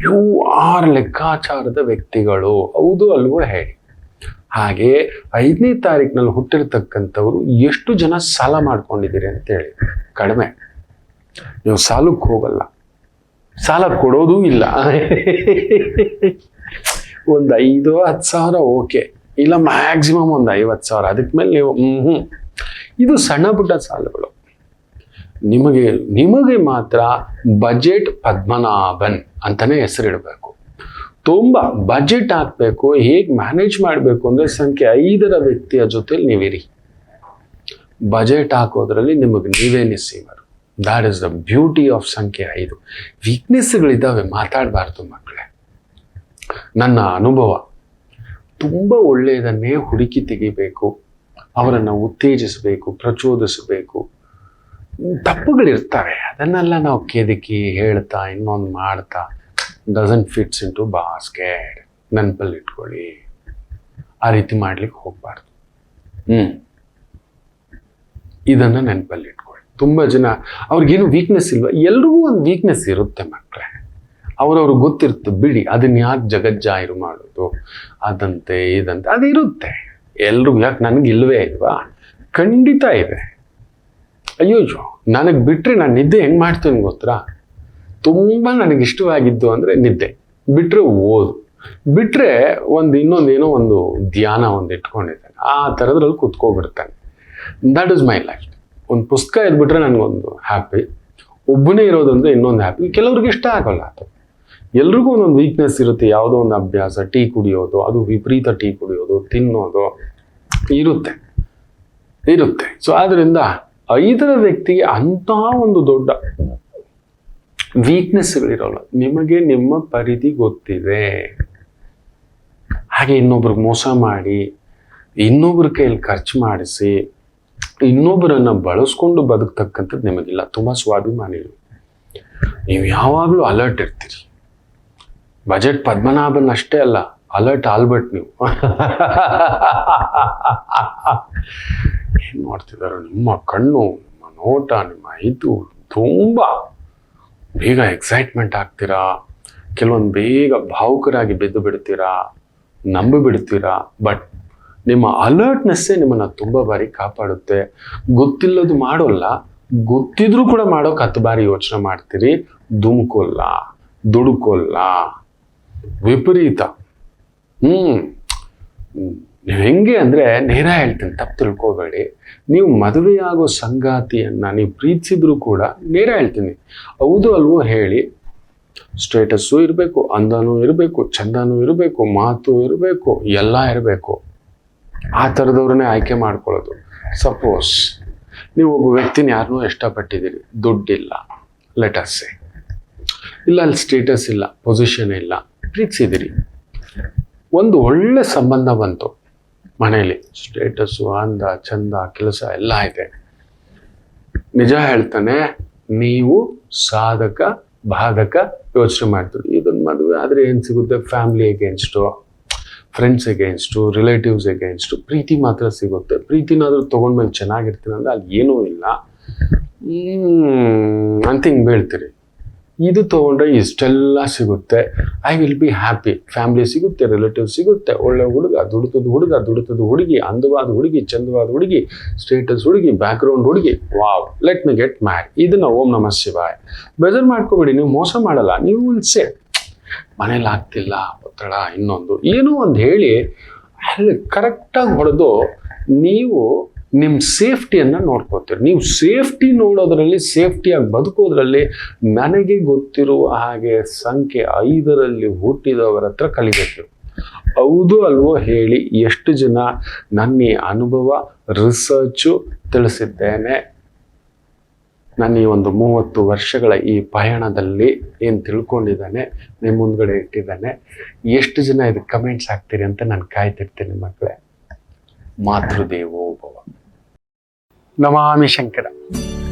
ಯು ಆರ್ ಲೆಕ್ಕಾಚಾರದ ವ್ಯಕ್ತಿಗಳು. ಹೌದು ಅಲ್ವೋ ಹೇಳಿ? ಹಾಗೆ 5ನೇ ತಾರೀಕಿನಲ್ಲಿ ಹುಟ್ಟಿರ್ತಕ್ಕಂಥವ್ರು ಎಷ್ಟು ಜನ ಸಾಲ ಮಾಡ್ಕೊಂಡಿದ್ದೀರಿ ಅಂತೇಳಿ? ಕಡಿಮೆ. ನೀವು ಸಾಲಕ್ಕೆ ಹೋಗಲ್ಲ, ಸಾಲ ಕೊಡೋದೂ ಇಲ್ಲ. ಒಂದು 5-10 ಸಾವಿರ ಓಕೆ, ಇಲ್ಲ ಮ್ಯಾಕ್ಸಿಮಮ್ ಒಂದು 50 ಸಾವಿರ. ಅದಕ್ಕೆ ಮೇಲೆ ನೀವು ಇದು ಸಣ್ಣ ಪುಟ್ಟ ಸಾಲಗಳು. ನಿಮಗೆ ಮಾತ್ರ ಬಜೆಟ್ ಪದ್ಮನಾಭನ್ ಅಂತಾನೆ ಹೆಸರಿಡಬೇಕು. ತುಂಬ ಬಜೆಟ್ ಹಾಕಬೇಕು. ಹೇಗೆ ಮ್ಯಾನೇಜ್ ಮಾಡಬೇಕು ಅಂದರೆ ಸಂಖ್ಯೆ 5ರ ವ್ಯಕ್ತಿಯ ಜೊತೆಲಿ ನೀವಿರಿ. ಬಜೆಟ್ ಹಾಕೋದ್ರಲ್ಲಿ ನಿಮಗೆ ನೀವೇ ನಿಸ್ಸೀಮರು. That is the beauty of ಸಂಖ್ಯೆ 5. ವೀಕ್ನೆಸ್ಗಳಿದ್ದಾವೆ, ಮಾತಾಡಬಾರ್ದು ಮಕ್ಕಳೇ. ನನ್ನ ಅನುಭವ, ತುಂಬ ಒಳ್ಳೆಯದನ್ನೇ ಹುಡುಕಿ ತೆಗಿಬೇಕು, ಅವರನ್ನು ಉತ್ತೇಜಿಸಬೇಕು, ಪ್ರಚೋದಿಸಬೇಕು. ತಪ್ಪುಗಳಿರ್ತವೆ, ಅದನ್ನೆಲ್ಲ ನಾವು ಕೆದಕಿ ಹೇಳ್ತಾ ಇನ್ನೊಂದು ಮಾಡ್ತಾ ಡಸಂಟ್ ಫಿಟ್ಸ್ ಇಂಟು ಬಾಸ್ಕೆಟ್. ನೆನಪಲ್ಲಿ ಇಟ್ಕೊಳ್ಳಿ, ಆ ರೀತಿ ಮಾಡ್ಲಿಕ್ಕೆ ಹೋಗ್ಬಾರ್ದು. ಇದನ್ನು ನೆನಪಲ್ಲಿ ಇಟ್ಕೊಳ್ಳಿ. ತುಂಬ ಜನ ಅವ್ರಿಗೇನು ವೀಕ್ನೆಸ್ ಇಲ್ವಾ? ಎಲ್ರಿಗೂ ಒಂದು ವೀಕ್ನೆಸ್ ಇರುತ್ತೆ ಮಕ್ಕಳೇ. ಅವ್ರವ್ರಿಗೆ ಗೊತ್ತಿರುತ್ತೆ, ಬಿಡಿ, ಅದನ್ನ ಯಾಕೆ ಜಗಜ್ಜಾಹಿರು ಮಾಡೋದು, ಅದಂತೆ ಇದಂತೆ, ಅದಿರುತ್ತೆ ಎಲ್ರಿಗೂ. ಯಾಕೆ ನನಗೆ ಇಲ್ವೇ ಇಲ್ವಾ? ಖಂಡಿತ ಇದೆ. ಅಯ್ಯೋ, ನನಗೆ ಬಿಟ್ಟರೆ ನಾನು ನಿದ್ದೆ ಹೆಂಗೆ ಮಾಡ್ತೀನಿ ಗೊತ್ತಾ? ತುಂಬ ನನಗೆ ಇಷ್ಟವಾಗಿದ್ದು ಅಂದರೆ ನಿದ್ದೆ, ಬಿಟ್ಟರೆ ಓದು, ಬಿಟ್ಟರೆ ಇನ್ನೊಂದೇನೋ ಒಂದು ಧ್ಯಾನ ಇಟ್ಕೊಂಡಿದ್ದಾನೆ, ಆ ಥರದ್ರಲ್ಲಿ ಕುತ್ಕೊಬಿಡ್ತಾನೆ. That is my life. ಒಂದು ಪುಸ್ತಕ ಎದ್ಬಿಟ್ರೆ ನನಗೊಂದು ಹ್ಯಾಪಿ, ಒಬ್ಬನೇ ಇರೋದಂದ್ರೆ ಇನ್ನೊಂದು ಹ್ಯಾಪಿ. ಕೆಲವ್ರಿಗೆ ಇಷ್ಟ ಆಗೋಲ್ಲ ಅದು. ಎಲ್ರಿಗೂ ಒಂದೊಂದು ವೀಕ್ನೆಸ್ ಇರುತ್ತೆ. ಯಾವುದೋ ಒಂದು ಅಭ್ಯಾಸ, ಟೀ ಕುಡಿಯೋದು, ಅದು ವಿಪರೀತ ಟೀ ಕುಡಿಯೋದು, ತಿನ್ನೋದು ಇರುತ್ತೆ. ಸೊ ಆದ್ದರಿಂದ 5ರ ವ್ಯಕ್ತಿಗೆ ಅಂತಹ ಒಂದು ದೊಡ್ಡ ವೀಕ್ನೆಸ್ಗಳಿರೋಲ್ಲ. ನಿಮಗೆ ನಿಮ್ಮ ಪರಿಧಿ ಗೊತ್ತಿದೆ. ಹಾಗೆ ಇನ್ನೊಬ್ರಿಗೆ ಮೋಸ ಮಾಡಿ, ಇನ್ನೊಬ್ರ ಕೈಯಲ್ಲಿ ಖರ್ಚು ಮಾಡಿಸಿ, ಇನ್ನೊಬ್ಬರನ್ನು ಬಳಸ್ಕೊಂಡು ಬದುಕ್ತಕ್ಕಂಥದ್ದು ನಿಮಗಿಲ್ಲ. ತುಂಬ ಸ್ವಾಭಿಮಾನಿಗಳು. ನೀವು ಯಾವಾಗಲೂ ಅಲರ್ಟ್ ಇರ್ತೀರಿ. ಬಜೆಟ್ ಪದ್ಮನಾಭನ್ ಅಷ್ಟೇ ಅಲ್ಲ, ಅಲರ್ಟ್ ಆಲ್ಬರ್ಟ್ ನೀವು. ಏನು ಮಾಡ್ತಿದ್ದಾರೆ? ನಿಮ್ಮ ಕಣ್ಣು, ನಿಮ್ಮ ನೋಟ, ನಿಮ್ಮ ಇದು ತುಂಬ ಬೇಗ ಎಕ್ಸೈಟ್ಮೆಂಟ್ ಆಗ್ತೀರಾ. ಕೆಲವೊಂದು ಬೇಗ ಭಾವುಕರಾಗಿ ಬಿದ್ದು ಬಿಡ್ತೀರಾ, ನಂಬಿಬಿಡ್ತೀರಾ. ಬಟ್ ನಿಮ್ಮ ಅಲರ್ಟ್ನೆಸ್ಸೇ ನಿಮ್ಮನ್ನು ತುಂಬ ಬಾರಿ ಕಾಪಾಡುತ್ತೆ. ಗೊತ್ತಿಲ್ಲದು ಮಾಡೋಲ್ಲ, ಗೊತ್ತಿದ್ರೂ ಕೂಡ ಮಾಡೋಕೆ 10 ಬಾರಿ ಯೋಚನೆ ಮಾಡ್ತೀರಿ. ದುಮ್ಕೋಲ್ಲ, ದುಡುಕೋಲ್ಲ, ವಿಪರೀತ. ನೀವು ಹೆಂಗೆ ಅಂದರೆ, ನೇರ ಹೇಳ್ತೀನಿ, ತಪ್ಪು ತಿಳ್ಕೊಬೇಡಿ. ನೀವು ಮದುವೆಯಾಗೋ ಸಂಗಾತಿಯನ್ನು ನೀವು ಪ್ರೀತಿಸಿದ್ರು ಕೂಡ ನೇರ ಹೇಳ್ತೀನಿ, ಹೌದು ಅಲ್ವೋ ಹೇಳಿ. ಸ್ಟೇಟಸ್ಸು ಇರಬೇಕು, ಅಂದನೂ ಇರಬೇಕು, ಚಂದನೂ ಇರಬೇಕು, ಮಾತು ಇರಬೇಕು, ಎಲ್ಲ ಇರಬೇಕು. ಆ ಥರದವ್ರನ್ನೇ ಆಯ್ಕೆ ಮಾಡ್ಕೊಳ್ಳೋದು. ಸಪೋಸ್ ನೀವು ಒಬ್ಬ ವ್ಯಕ್ತಿನ ಯಾರನ್ನೂ ಇಷ್ಟಪಟ್ಟಿದ್ದೀರಿ, ದುಡ್ಡಿಲ್ಲ, ಲೆಟಸ್ ಇಲ್ಲ, ಅಲ್ಲಿ ಸ್ಟೇಟಸ್ ಇಲ್ಲ, ಪೊಸಿಷನ್ ಇಲ್ಲ, ಪ್ರೀತಿಸಿದಿರಿ. ಒಂದು ಒಳ್ಳೆ ಸಂಬಂಧ ಬಂತು ಮನೇಲಿ, ಸ್ಟೇಟಸ್ಸು, ಅಂದ, ಚಂದ, ಕೆಲಸ ಎಲ್ಲ ಇದೆ. ನಿಜ ಹೇಳ್ತಾನೆ, ನೀವು ಸಾಧಕ ಬಾಧಕ ಯೋಚನೆ ಮಾಡ್ತೀವಿ. ಇದನ್ನು ಮದುವೆ ಆದರೆ ಏನು ಸಿಗುತ್ತೆ? Family against, friends against, relatives against. ಪ್ರೀತಿ ಮಾತ್ರ ಸಿಗುತ್ತೆ. ಪ್ರೀತಿನಾದ್ರೂ ತೊಗೊಂಡ್ಮೇಲೆ ಚೆನ್ನಾಗಿರ್ತೀನಿ ಅಂದರೆ ಅಲ್ಲಿ ಏನೂ ಇಲ್ಲ ಅಂತ ಹಿಂಗೆ ಬೀಳ್ತೀರಿ. ಇದು ತಗೊಂಡ್ರೆ ಇಷ್ಟೆಲ್ಲ ಸಿಗುತ್ತೆ, I will be happy, family ಸಿಗುತ್ತೆ, ರಿಲೇಟಿವ್ ಸಿಗುತ್ತೆ, ಒಳ್ಳೆ ಹುಡುಗ, ದುಡಿತದ ಹುಡುಗಿ, ಅಂದವಾದ ಹುಡುಗಿ, ಚಂದವಾದ ಹುಡುಗಿ, ಸ್ಟೇಟಸ್ ಹುಡುಗಿ, ಬ್ಯಾಕ್ಗ್ರೌಂಡ್ ಹುಡುಗಿ, wow, let me get mad. ಇದನ್ನ ಓಂ ನಮಃ ಶಿವಾಯ. ಬೇಜಾರು ಮಾಡ್ಕೋಬೇಡಿ, ನೀವು ಮೋಸ ಮಾಡಲ್ಲ. ನೀವು ಇಲ್ಸೆ ಮನೇಲಿ ಆಗ್ತಿಲ್ಲ, ಒತ್ತಡ, ಇನ್ನೊಂದು ಏನೋ ಒಂದು ಹೇಳಿ ಅಲ್ಲಿ ಕರೆಕ್ಟಾಗಿ ಹೊಡೆದು ನೀವು ನಿಮ್ಮ ಸೇಫ್ಟಿಯನ್ನು ನೋಡ್ಕೋತೀರಿ. ನೀವು ಸೇಫ್ಟಿ ನೋಡೋದ್ರಲ್ಲಿ, ಸೇಫ್ಟಿಯಾಗಿ ಬದುಕೋದ್ರಲ್ಲಿ ನನಗೆ ಗೊತ್ತಿರುವ ಹಾಗೆ ಸಂಖ್ಯೆ 5ರಲ್ಲಿ ಹುಟ್ಟಿದವರ ಹತ್ರ ಕಲಿಬೇಕು. ಹೌದು ಅಲ್ವೋ ಹೇಳಿ, ಎಷ್ಟು ಜನ ನನ್ನ ಈ ಅನುಭವ ರಿಸರ್ಚು ತಿಳಿಸಿದ್ದೇನೆ. ನನ್ನ ಈ ಒಂದು 30 ವರ್ಷಗಳ ಈ ಪಯಣದಲ್ಲಿ ಏನು ತಿಳ್ಕೊಂಡಿದ್ದಾನೆ ನಿಮ್ಮ ಮುಂದ್ಗಡೆ ಇಟ್ಟಿದ್ದಾನೆ. ಎಷ್ಟು ಜನ ಇದಕ್ಕೆ ಕಮೆಂಟ್ಸ್ ಹಾಕ್ತೀರಿ ಅಂತ ನಾನು ಕಾಯ್ತಿರ್ತೀನಿ ಮಕ್ಕಳೇ. ಮಾತೃದೇವೋ ಭವ. ನಮಾಮಿ ಶಂಕರ.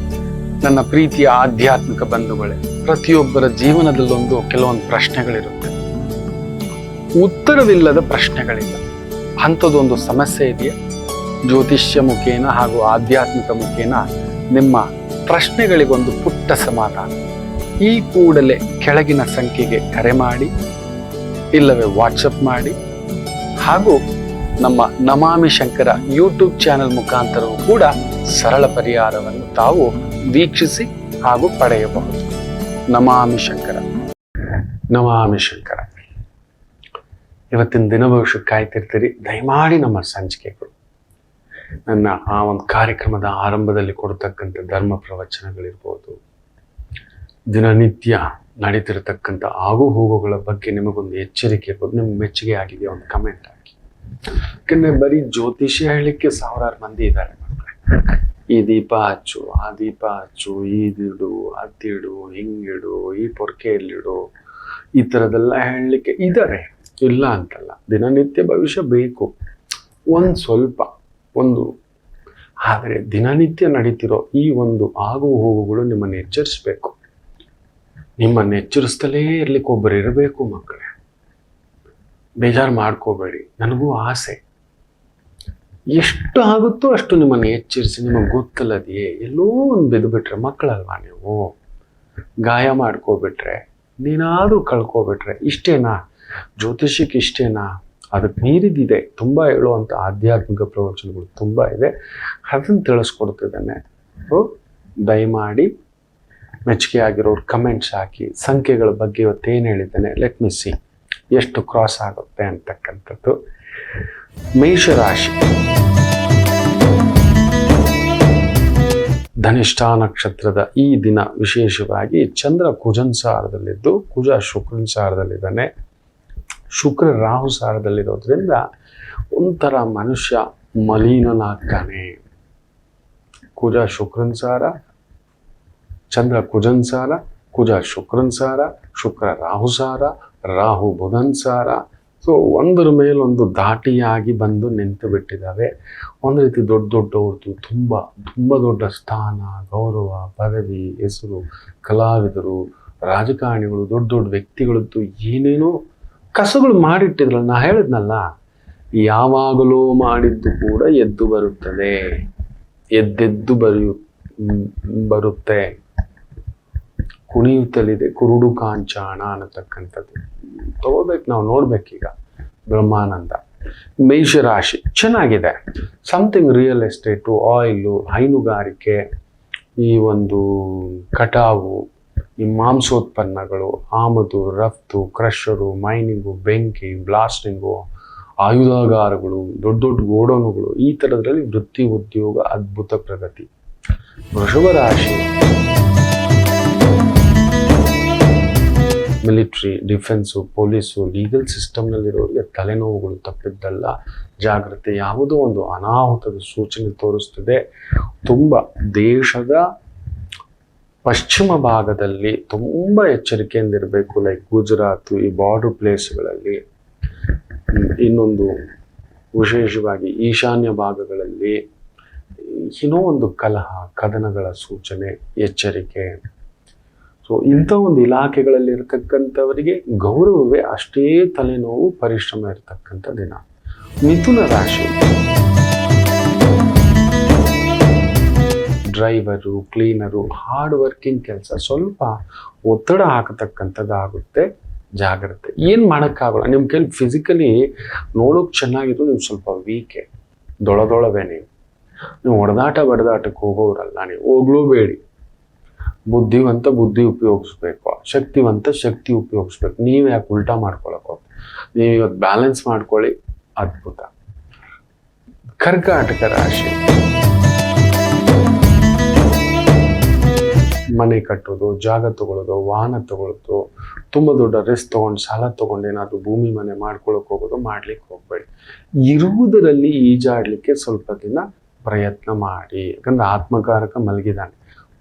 ನನ್ನ ಪ್ರೀತಿಯ ಆಧ್ಯಾತ್ಮಿಕ ಬಂಧುಗಳೇ, ಪ್ರತಿಯೊಬ್ಬರ ಜೀವನದಲ್ಲೊಂದು ಕೆಲವೊಂದು ಪ್ರಶ್ನೆಗಳಿರುತ್ತೆ, ಉತ್ತರವಿಲ್ಲದ ಪ್ರಶ್ನೆಗಳಿಲ್ಲ. ಅಂಥದ್ದೊಂದು ಸಮಸ್ಯೆ ಇದೆಯಾ? ಜ್ಯೋತಿಷ್ಯ ಮುಖೇನ ಹಾಗೂ ಆಧ್ಯಾತ್ಮಿಕ ಮುಖೇನ ನಿಮ್ಮ ಪ್ರಶ್ನೆಗಳಿಗೊಂದು ಪುಟ್ಟ ಸಮಾಧಾನ. ಈ ಕೂಡಲೇ ಕೆಳಗಿನ ಸಂಖ್ಯೆಗೆ ಕರೆ ಮಾಡಿ, ಇಲ್ಲವೇ ವಾಟ್ಸಪ್ ಮಾಡಿ, ಹಾಗೂ ನಮ್ಮ ನಮಾಮಿ ಶಂಕರ ಯೂಟ್ಯೂಬ್ ಚಾನೆಲ್ ಮುಖಾಂತರವೂ ಕೂಡ ಸರಳ ಪರಿಹಾರವನ್ನು ತಾವು ವೀಕ್ಷಿಸಿ ಹಾಗೂ ಪಡೆಯಬಹುದು. ನಮಾಮಿ ಶಂಕರ. ನಮಾಮಿ ಶಂಕರ. ಇವತ್ತಿನ ದಿನ ಭವಿಷ್ಯ ಕಾಯ್ತಿರ್ತೀರಿ. ದಯಮಾಡಿ ನಮ್ಮ ಸಂಚಿಕೆಗಳು, ನನ್ನ ಆ ಒಂದು ಕಾರ್ಯಕ್ರಮದ ಆರಂಭದಲ್ಲಿ ಕೊಡ್ತಕ್ಕಂಥ ಧರ್ಮ ಪ್ರವಚನಗಳಿರ್ಬೋದು, ದಿನನಿತ್ಯ ನಡೀತಿರತಕ್ಕಂಥ ಆಗು ಹೋಗುಗಳ ಬಗ್ಗೆ ನಿಮಗೊಂದು ಎಚ್ಚರಿಕೆ ಇರ್ಬೋದು, ನಿಮ್ಗೆ ಮೆಚ್ಚುಗೆ ಆಗಿದೆ ಒಂದು ಕಮೆಂಟ್ ಹಾಕಿ. ಯಾಕಂದ್ರೆ ಬರೀ ಜ್ಯೋತಿಷ್ಯ ಹೇಳಲಿಕ್ಕೆ 1000 ಮಂದಿ ಇದ್ದಾರೆ ಮಕ್ಕಳೇ. ಈ ದೀಪ ಹಚ್ಚು, ಆ ದೀಪ ಹಚ್ಚು, ಇದಿಡು, ಅದಿಡು, ಹಿಂಗಿಡು, ಈ ಪೊರ್ಕೆಯಲ್ಲಿಡು, ಈ ಥರದೆಲ್ಲ ಹೇಳಲಿಕ್ಕೆ ಇದ್ದಾರೆ, ಇಲ್ಲ ಅಂತಲ್ಲ. ದಿನನಿತ್ಯ ಭವಿಷ್ಯ ಬೇಕು ಒಂದು ಸ್ವಲ್ಪ ಒಂದು, ಆದರೆ ದಿನನಿತ್ಯ ನಡೀತಿರೋ ಈ ಒಂದು ಆಗು ಹೋಗುಗಳು ನಿಮ್ಮನ್ನು ಎಚ್ಚರಿಸ್ಬೇಕು. ನಿಮ್ಮನ್ನು ಎಚ್ಚರಿಸ್ತಲೇ ಇರ್ಲಿಕ್ಕೆ ಒಬ್ಬರು ಇರಬೇಕು ಮಕ್ಕಳೇ. ಬೇಜಾರು ಮಾಡ್ಕೋಬೇಡಿ, ನನಗೂ ಆಸೆ ಎಷ್ಟು ಆಗುತ್ತೋ ಅಷ್ಟು ನಿಮ್ಮನ್ನು ಎಚ್ಚರಿಸಿ. ನಿಮಗೆ ಗೊತ್ತಲ್ಲದೆಯೇ ಎಲ್ಲೋ ಒಂದು ಬಿದ್ದುಬಿಟ್ರೆ, ಮಕ್ಕಳಲ್ವಾ ನೀವು, ಗಾಯ ಮಾಡ್ಕೋಬಿಟ್ರೆ, ನೀನಾದರೂ ಕಳ್ಕೊಬಿಟ್ರೆ, ಇಷ್ಟೇನಾ ಜ್ಯೋತಿಷ್ಯಕ್ಕೆ? ಇಷ್ಟೇನಾ? ಅದಕ್ಕೆ ಮೀರಿದಿದೆ ತುಂಬ ಹೇಳುವಂಥ ಆಧ್ಯಾತ್ಮಿಕ ಪ್ರವಚನಗಳು ತುಂಬ ಇದೆ, ಅದನ್ನು ತಿಳಿಸ್ಕೊಡ್ತಿದ್ದಾನೆ. ದಯಮಾಡಿ ಮೆಚ್ಚುಗೆ ಆಗಿರೋರು ಕಮೆಂಟ್ಸ್ ಹಾಕಿ. ಸಂಖ್ಯೆಗಳ ಬಗ್ಗೆ ಇವತ್ತೇನು ಹೇಳಿದ್ದಾನೆ, ಲೆಟ್ ಮಿ ಸಿ ಎಷ್ಟು ಕ್ರಾಸ್ ಆಗುತ್ತೆ ಅಂತಕ್ಕಂಥದ್ದು. ಮೇಷರಾಶಿ, ಧನಿಷ್ಠ ನಕ್ಷತ್ರದ ಈ ದಿನ ವಿಶೇಷವಾಗಿ ಚಂದ್ರ ಕುಜನ್ ಸಾರದಲ್ಲಿದ್ದು, ಕುಜ ಶುಕ್ರನ್ ಸಾರದಲ್ಲಿದ್ದಾನೆ. ಶುಕ್ರ ರಾಹು ಸಾರದಲ್ಲಿರೋದ್ರಿಂದ ಒಂಥರ ಮನುಷ್ಯ ಮಲೀನನಾಗ್ತಾನೆ. ಕುಜ ಶುಕ್ರನ್ ಸಾರ, ಚಂದ್ರ ಕುಜನ್ ಸಾರ, ಕುಜ ಶುಕ್ರನ್ ಸಾರ, ಶುಕ್ರ ರಾಹು ಸಾರ, ರಾಹು ಬುಧನ್ ಸಾರ. ಸೊ ಒಂದರ ಮೇಲೊಂದು ಧಾಟಿಯಾಗಿ ಬಂದು ನಿಂತು ಬಿಟ್ಟಿದ್ದಾವೆ. ಒಂದು ರೀತಿ ದೊಡ್ಡವ್ರದ್ದು ತುಂಬ ತುಂಬ ದೊಡ್ಡ ಸ್ಥಾನ, ಗೌರವ, ಪದವಿ, ಹೆಸರು, ಕಲಾವಿದರು, ರಾಜಕಾರಣಿಗಳು, ದೊಡ್ಡ ವ್ಯಕ್ತಿಗಳದ್ದು ಏನೇನೋ ಕಸಗಳು ಮಾಡಿಟ್ಟಿದ್ರಲ್ಲ. ನಾ ಹೇಳಿದ್ನಲ್ಲ, ಯಾವಾಗಲೂ ಮಾಡಿದ್ದು ಕೂಡ ಎದ್ದು ಬರುತ್ತದೆ, ಎದ್ದೆದ್ದು ಬರುತ್ತೆ. ಕುಣಿಯುತ್ತಲಿದೆ ಕುರುಡು ಕಾಂಚಾಣ ಅನ್ನತಕ್ಕಂಥದ್ದು ತಗೋಬೇಕು, ನಾವು ನೋಡ್ಬೇಕೀಗ. ಬ್ರಹ್ಮಾನಂದ. ಮೇಷರಾಶಿ ಚೆನ್ನಾಗಿದೆ. ಸಮಥಿಂಗ್ ರಿಯಲ್ ಎಸ್ಟೇಟು, ಆಯಿಲು, ಹೈನುಗಾರಿಕೆ, ಈ ಒಂದು ಕಟಾವು, ಈ ಮಾಂಸೋತ್ಪನ್ನಗಳು, ಆಮದು ರಫ್ತು, ಕ್ರಷರು, ಮೈನಿಂಗು, ಬೆಂಕಿ, ಬ್ಲಾಸ್ಟಿಂಗು, ಆಯುಧಾಗಾರಗಳು, ದೊಡ್ಡ ದೊಡ್ಡ ಗೋಡೌನುಗಳು, ಈ ಥರದ್ರಲ್ಲಿ ವೃತ್ತಿ ಉದ್ಯೋಗ ಅದ್ಭುತ ಪ್ರಗತಿ. ವೃಷಭ ರಾಶಿ, ಮಿಲಿಟ್ರಿ, ಡಿಫೆನ್ಸು, ಪೊಲೀಸು, ಲೀಗಲ್ ಸಿಸ್ಟಮ್ನಲ್ಲಿರೋರಿಗೆ ತಲೆನೋವುಗಳು ತಪ್ಪಿದ್ದಲ್ಲ. ಜಾಗ್ರತೆ. ಯಾವುದೋ ಒಂದು ಅನಾಹುತದ ಸೂಚನೆ ತೋರಿಸ್ತದೆ. ತುಂಬ ದೇಶದ ಪಶ್ಚಿಮ ಭಾಗದಲ್ಲಿ ತುಂಬ ಎಚ್ಚರಿಕೆಯಿಂದಿರಬೇಕು. ಲೈಕ್ ಗುಜರಾತ್, ಈ ಬಾರ್ಡರ್ ಪ್ಲೇಸ್ಗಳಲ್ಲಿ, ಇನ್ನೊಂದು ವಿಶೇಷವಾಗಿ ಈಶಾನ್ಯ ಭಾಗಗಳಲ್ಲಿ ಏನೋ ಒಂದು ಕಲಹ, ಕದನಗಳ ಸೂಚನೆ, ಎಚ್ಚರಿಕೆ. ಸೊ ಇಂಥ ಒಂದು ಇಲಾಖೆಗಳಲ್ಲಿ ಇರತಕ್ಕಂಥವರಿಗೆ ಗೌರವವೇ ಅಷ್ಟೇ ತಲೆನೋವು, ಪರಿಶ್ರಮ ಇರತಕ್ಕಂಥ ದಿನ. ಮಿಥುನ ರಾಶಿ, ಡ್ರೈವರು, ಕ್ಲೀನರು, ಹಾರ್ಡ್ ವರ್ಕಿಂಗ್ ಕೆಲಸ, ಸ್ವಲ್ಪ ಒತ್ತಡ ಹಾಕತಕ್ಕಂಥದ್ದಾಗುತ್ತೆ. ಜಾಗ್ರತೆ. ಏನು ಮಾಡೋಕ್ಕಾಗಲ್ಲ, ನಿಮ್ಮ ಕೈಲಿ ಫಿಸಿಕಲಿ ನೋಡೋಕೆ ಚೆನ್ನಾಗಿದ್ರು ನೀವು ಸ್ವಲ್ಪ ವೀಕೆ, ದೊಳದೊಳವೇ. ನೀವು ಹೊಡೆದಾಟಕ್ಕೆ ಹೋಗೋರಲ್ಲ, ನೀವು ಹೋಗ್ಲೂಬೇಡಿ. ಬುದ್ಧಿವಂತ ಬುದ್ಧಿ ಉಪಯೋಗಿಸ್ಬೇಕು, ಶಕ್ತಿವಂತ ಶಕ್ತಿ ಉಪಯೋಗಿಸ್ಬೇಕು. ನೀವು ಯಾಕೆ ಉಲ್ಟಾ ಮಾಡ್ಕೊಳಕ್ ಹೋಗಿ? ನೀವು ಇವತ್ತು ಬ್ಯಾಲೆನ್ಸ್ ಮಾಡ್ಕೊಳ್ಳಿ, ಅದ್ಭುತ. ಕರ್ಕಾಟಕ ರಾಶಿ, ಮನೆ ಕಟ್ಟೋದು, ಜಾಗ ತಗೊಳ್ಳೋದು, ವಾಹನ ತಗೊಳ್ಳೋದು, ತುಂಬ ದೊಡ್ಡ ರಿಸ್ಕ್ ತೊಗೊಂಡು ಸಾಲ ತೊಗೊಂಡು ಏನಾದರೂ ಭೂಮಿ ಮನೆ ಮಾಡ್ಕೊಳಕ್ ಹೋಗೋದು ಮಾಡ್ಲಿಕ್ಕೆ ಹೋಗ್ಬೇಡಿ. ಇರುವುದರಲ್ಲಿ ಈಜಾಡ್ಲಿಕ್ಕೆ ಸ್ವಲ್ಪ ದಿನ ಪ್ರಯತ್ನ ಮಾಡಿ. ಯಾಕಂದ್ರೆ ಆತ್ಮಕಾರಕ ಮಲಗಿದಾನೆ,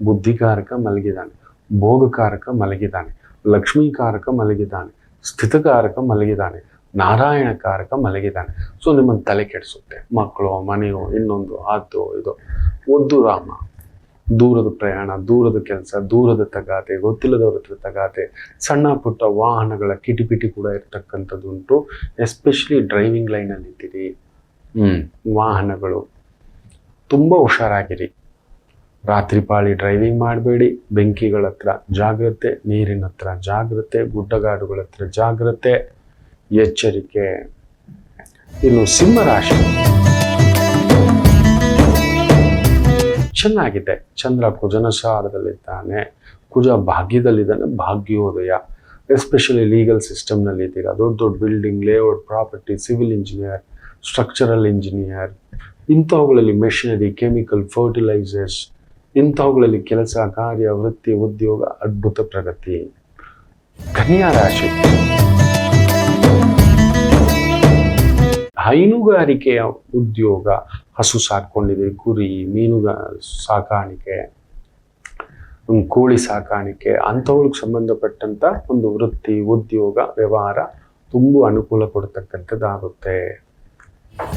ಬುದ್ಧಿಕಾರಕ ಮಲಗಿದಾನೆ, ಭೋಗಕಾರಕ ಮಲಗಿದಾನೆ, ಲಕ್ಷ್ಮೀಕಾರಕ ಮಲಗಿದಾನೆ, ಸ್ಥಿತಕಾರಕ ಮಲಗಿದಾನೆ, ನಾರಾಯಣಕಾರಕ ಮಲಗಿದಾನೆ. ಸೊ ನಿಮ್ಮನ್ನು ತಲೆ ಕೆಡಿಸುತ್ತೆ. ಮಕ್ಕಳು, ಮನೆಯೋ, ಇನ್ನೊಂದು ಆತು ಇದು ಒದ್ದು ರಾಮ. ದೂರದ ಪ್ರಯಾಣ, ದೂರದ ಕೆಲಸ, ದೂರದ ತಗಾತೆ, ಗೊತ್ತಿಲ್ಲದವ್ರ ಹತ್ರ ತಗಾತೆ, ಸಣ್ಣ ಪುಟ್ಟ ವಾಹನಗಳ ಕಿಟಿಪಿಟಿ ಕೂಡ ಇರ್ತಕ್ಕಂಥದ್ದುಂಟು. ಎಸ್ಪೆಷಲಿ ಡ್ರೈವಿಂಗ್ ಲೈನಲ್ಲಿ ಇದ್ದೀರಿ, ವಾಹನಗಳು ತುಂಬ ಹುಷಾರಾಗಿರಿ. ರಾತ್ರಿ ಪಾಳಿ ಡ್ರೈವಿಂಗ್ ಮಾಡಬೇಡಿ. ಬೆಂಕಿಗಳ ಹತ್ರ ಜಾಗ್ರತೆ, ನೀರಿನ ಹತ್ರ ಜಾಗ್ರತೆ, ಗುಡ್ಡಗಾಡುಗಳ ಹತ್ರ ಜಾಗ್ರತೆ, ಎಚ್ಚರಿಕೆ. ಇನ್ನು ಸಿಂಹರಾಶಿ ಚೆನ್ನಾಗಿದೆ. ಚಂದ್ರ ಕುಜನ ಸಾರದಲ್ಲಿದ್ದಾನೆ, ಕುಜ ಭಾಗ್ಯದಲ್ಲಿದ್ದಾನೆ, ಭಾಗ್ಯೋದಯ. ಎಸ್ಪೆಷಲಿ ಲೀಗಲ್ ಸಿಸ್ಟಮ್ನಲ್ಲಿ ಇದ್ದೀರಾ, ದೊಡ್ಡ ದೊಡ್ಡ building, layout, property, civil engineer, structural engineer, ಇಂಥವುಗಳಲ್ಲಿ ಮೆಷಿನರಿ, ಕೆಮಿಕಲ್, ಫರ್ಟಿಲೈಸರ್ಸ್, ಇಂಥವುಗಳಲ್ಲಿ ಕೆಲಸ, ಕಾರ್ಯ, ವೃತ್ತಿ, ಉದ್ಯೋಗ, ಅದ್ಭುತ ಪ್ರಗತಿ. ಕನ್ಯಾ ರಾಶಿ, ಹೈನುಗಾರಿಕೆಯ ಉದ್ಯೋಗ, ಹಸು ಸಾಕೊಂಡಿದೆ, ಕುರಿ, ಸಾಕಾಣಿಕೆ, ಕೋಳಿ ಸಾಕಾಣಿಕೆ, ಅಂಥವುಗಳಿಗೆ ಸಂಬಂಧಪಟ್ಟಂತ ಒಂದು ವೃತ್ತಿ, ಉದ್ಯೋಗ, ವ್ಯವಹಾರ ತುಂಬ ಅನುಕೂಲ ಕೊಡ್ತಕ್ಕಂಥದ್ದಾಗುತ್ತೆ.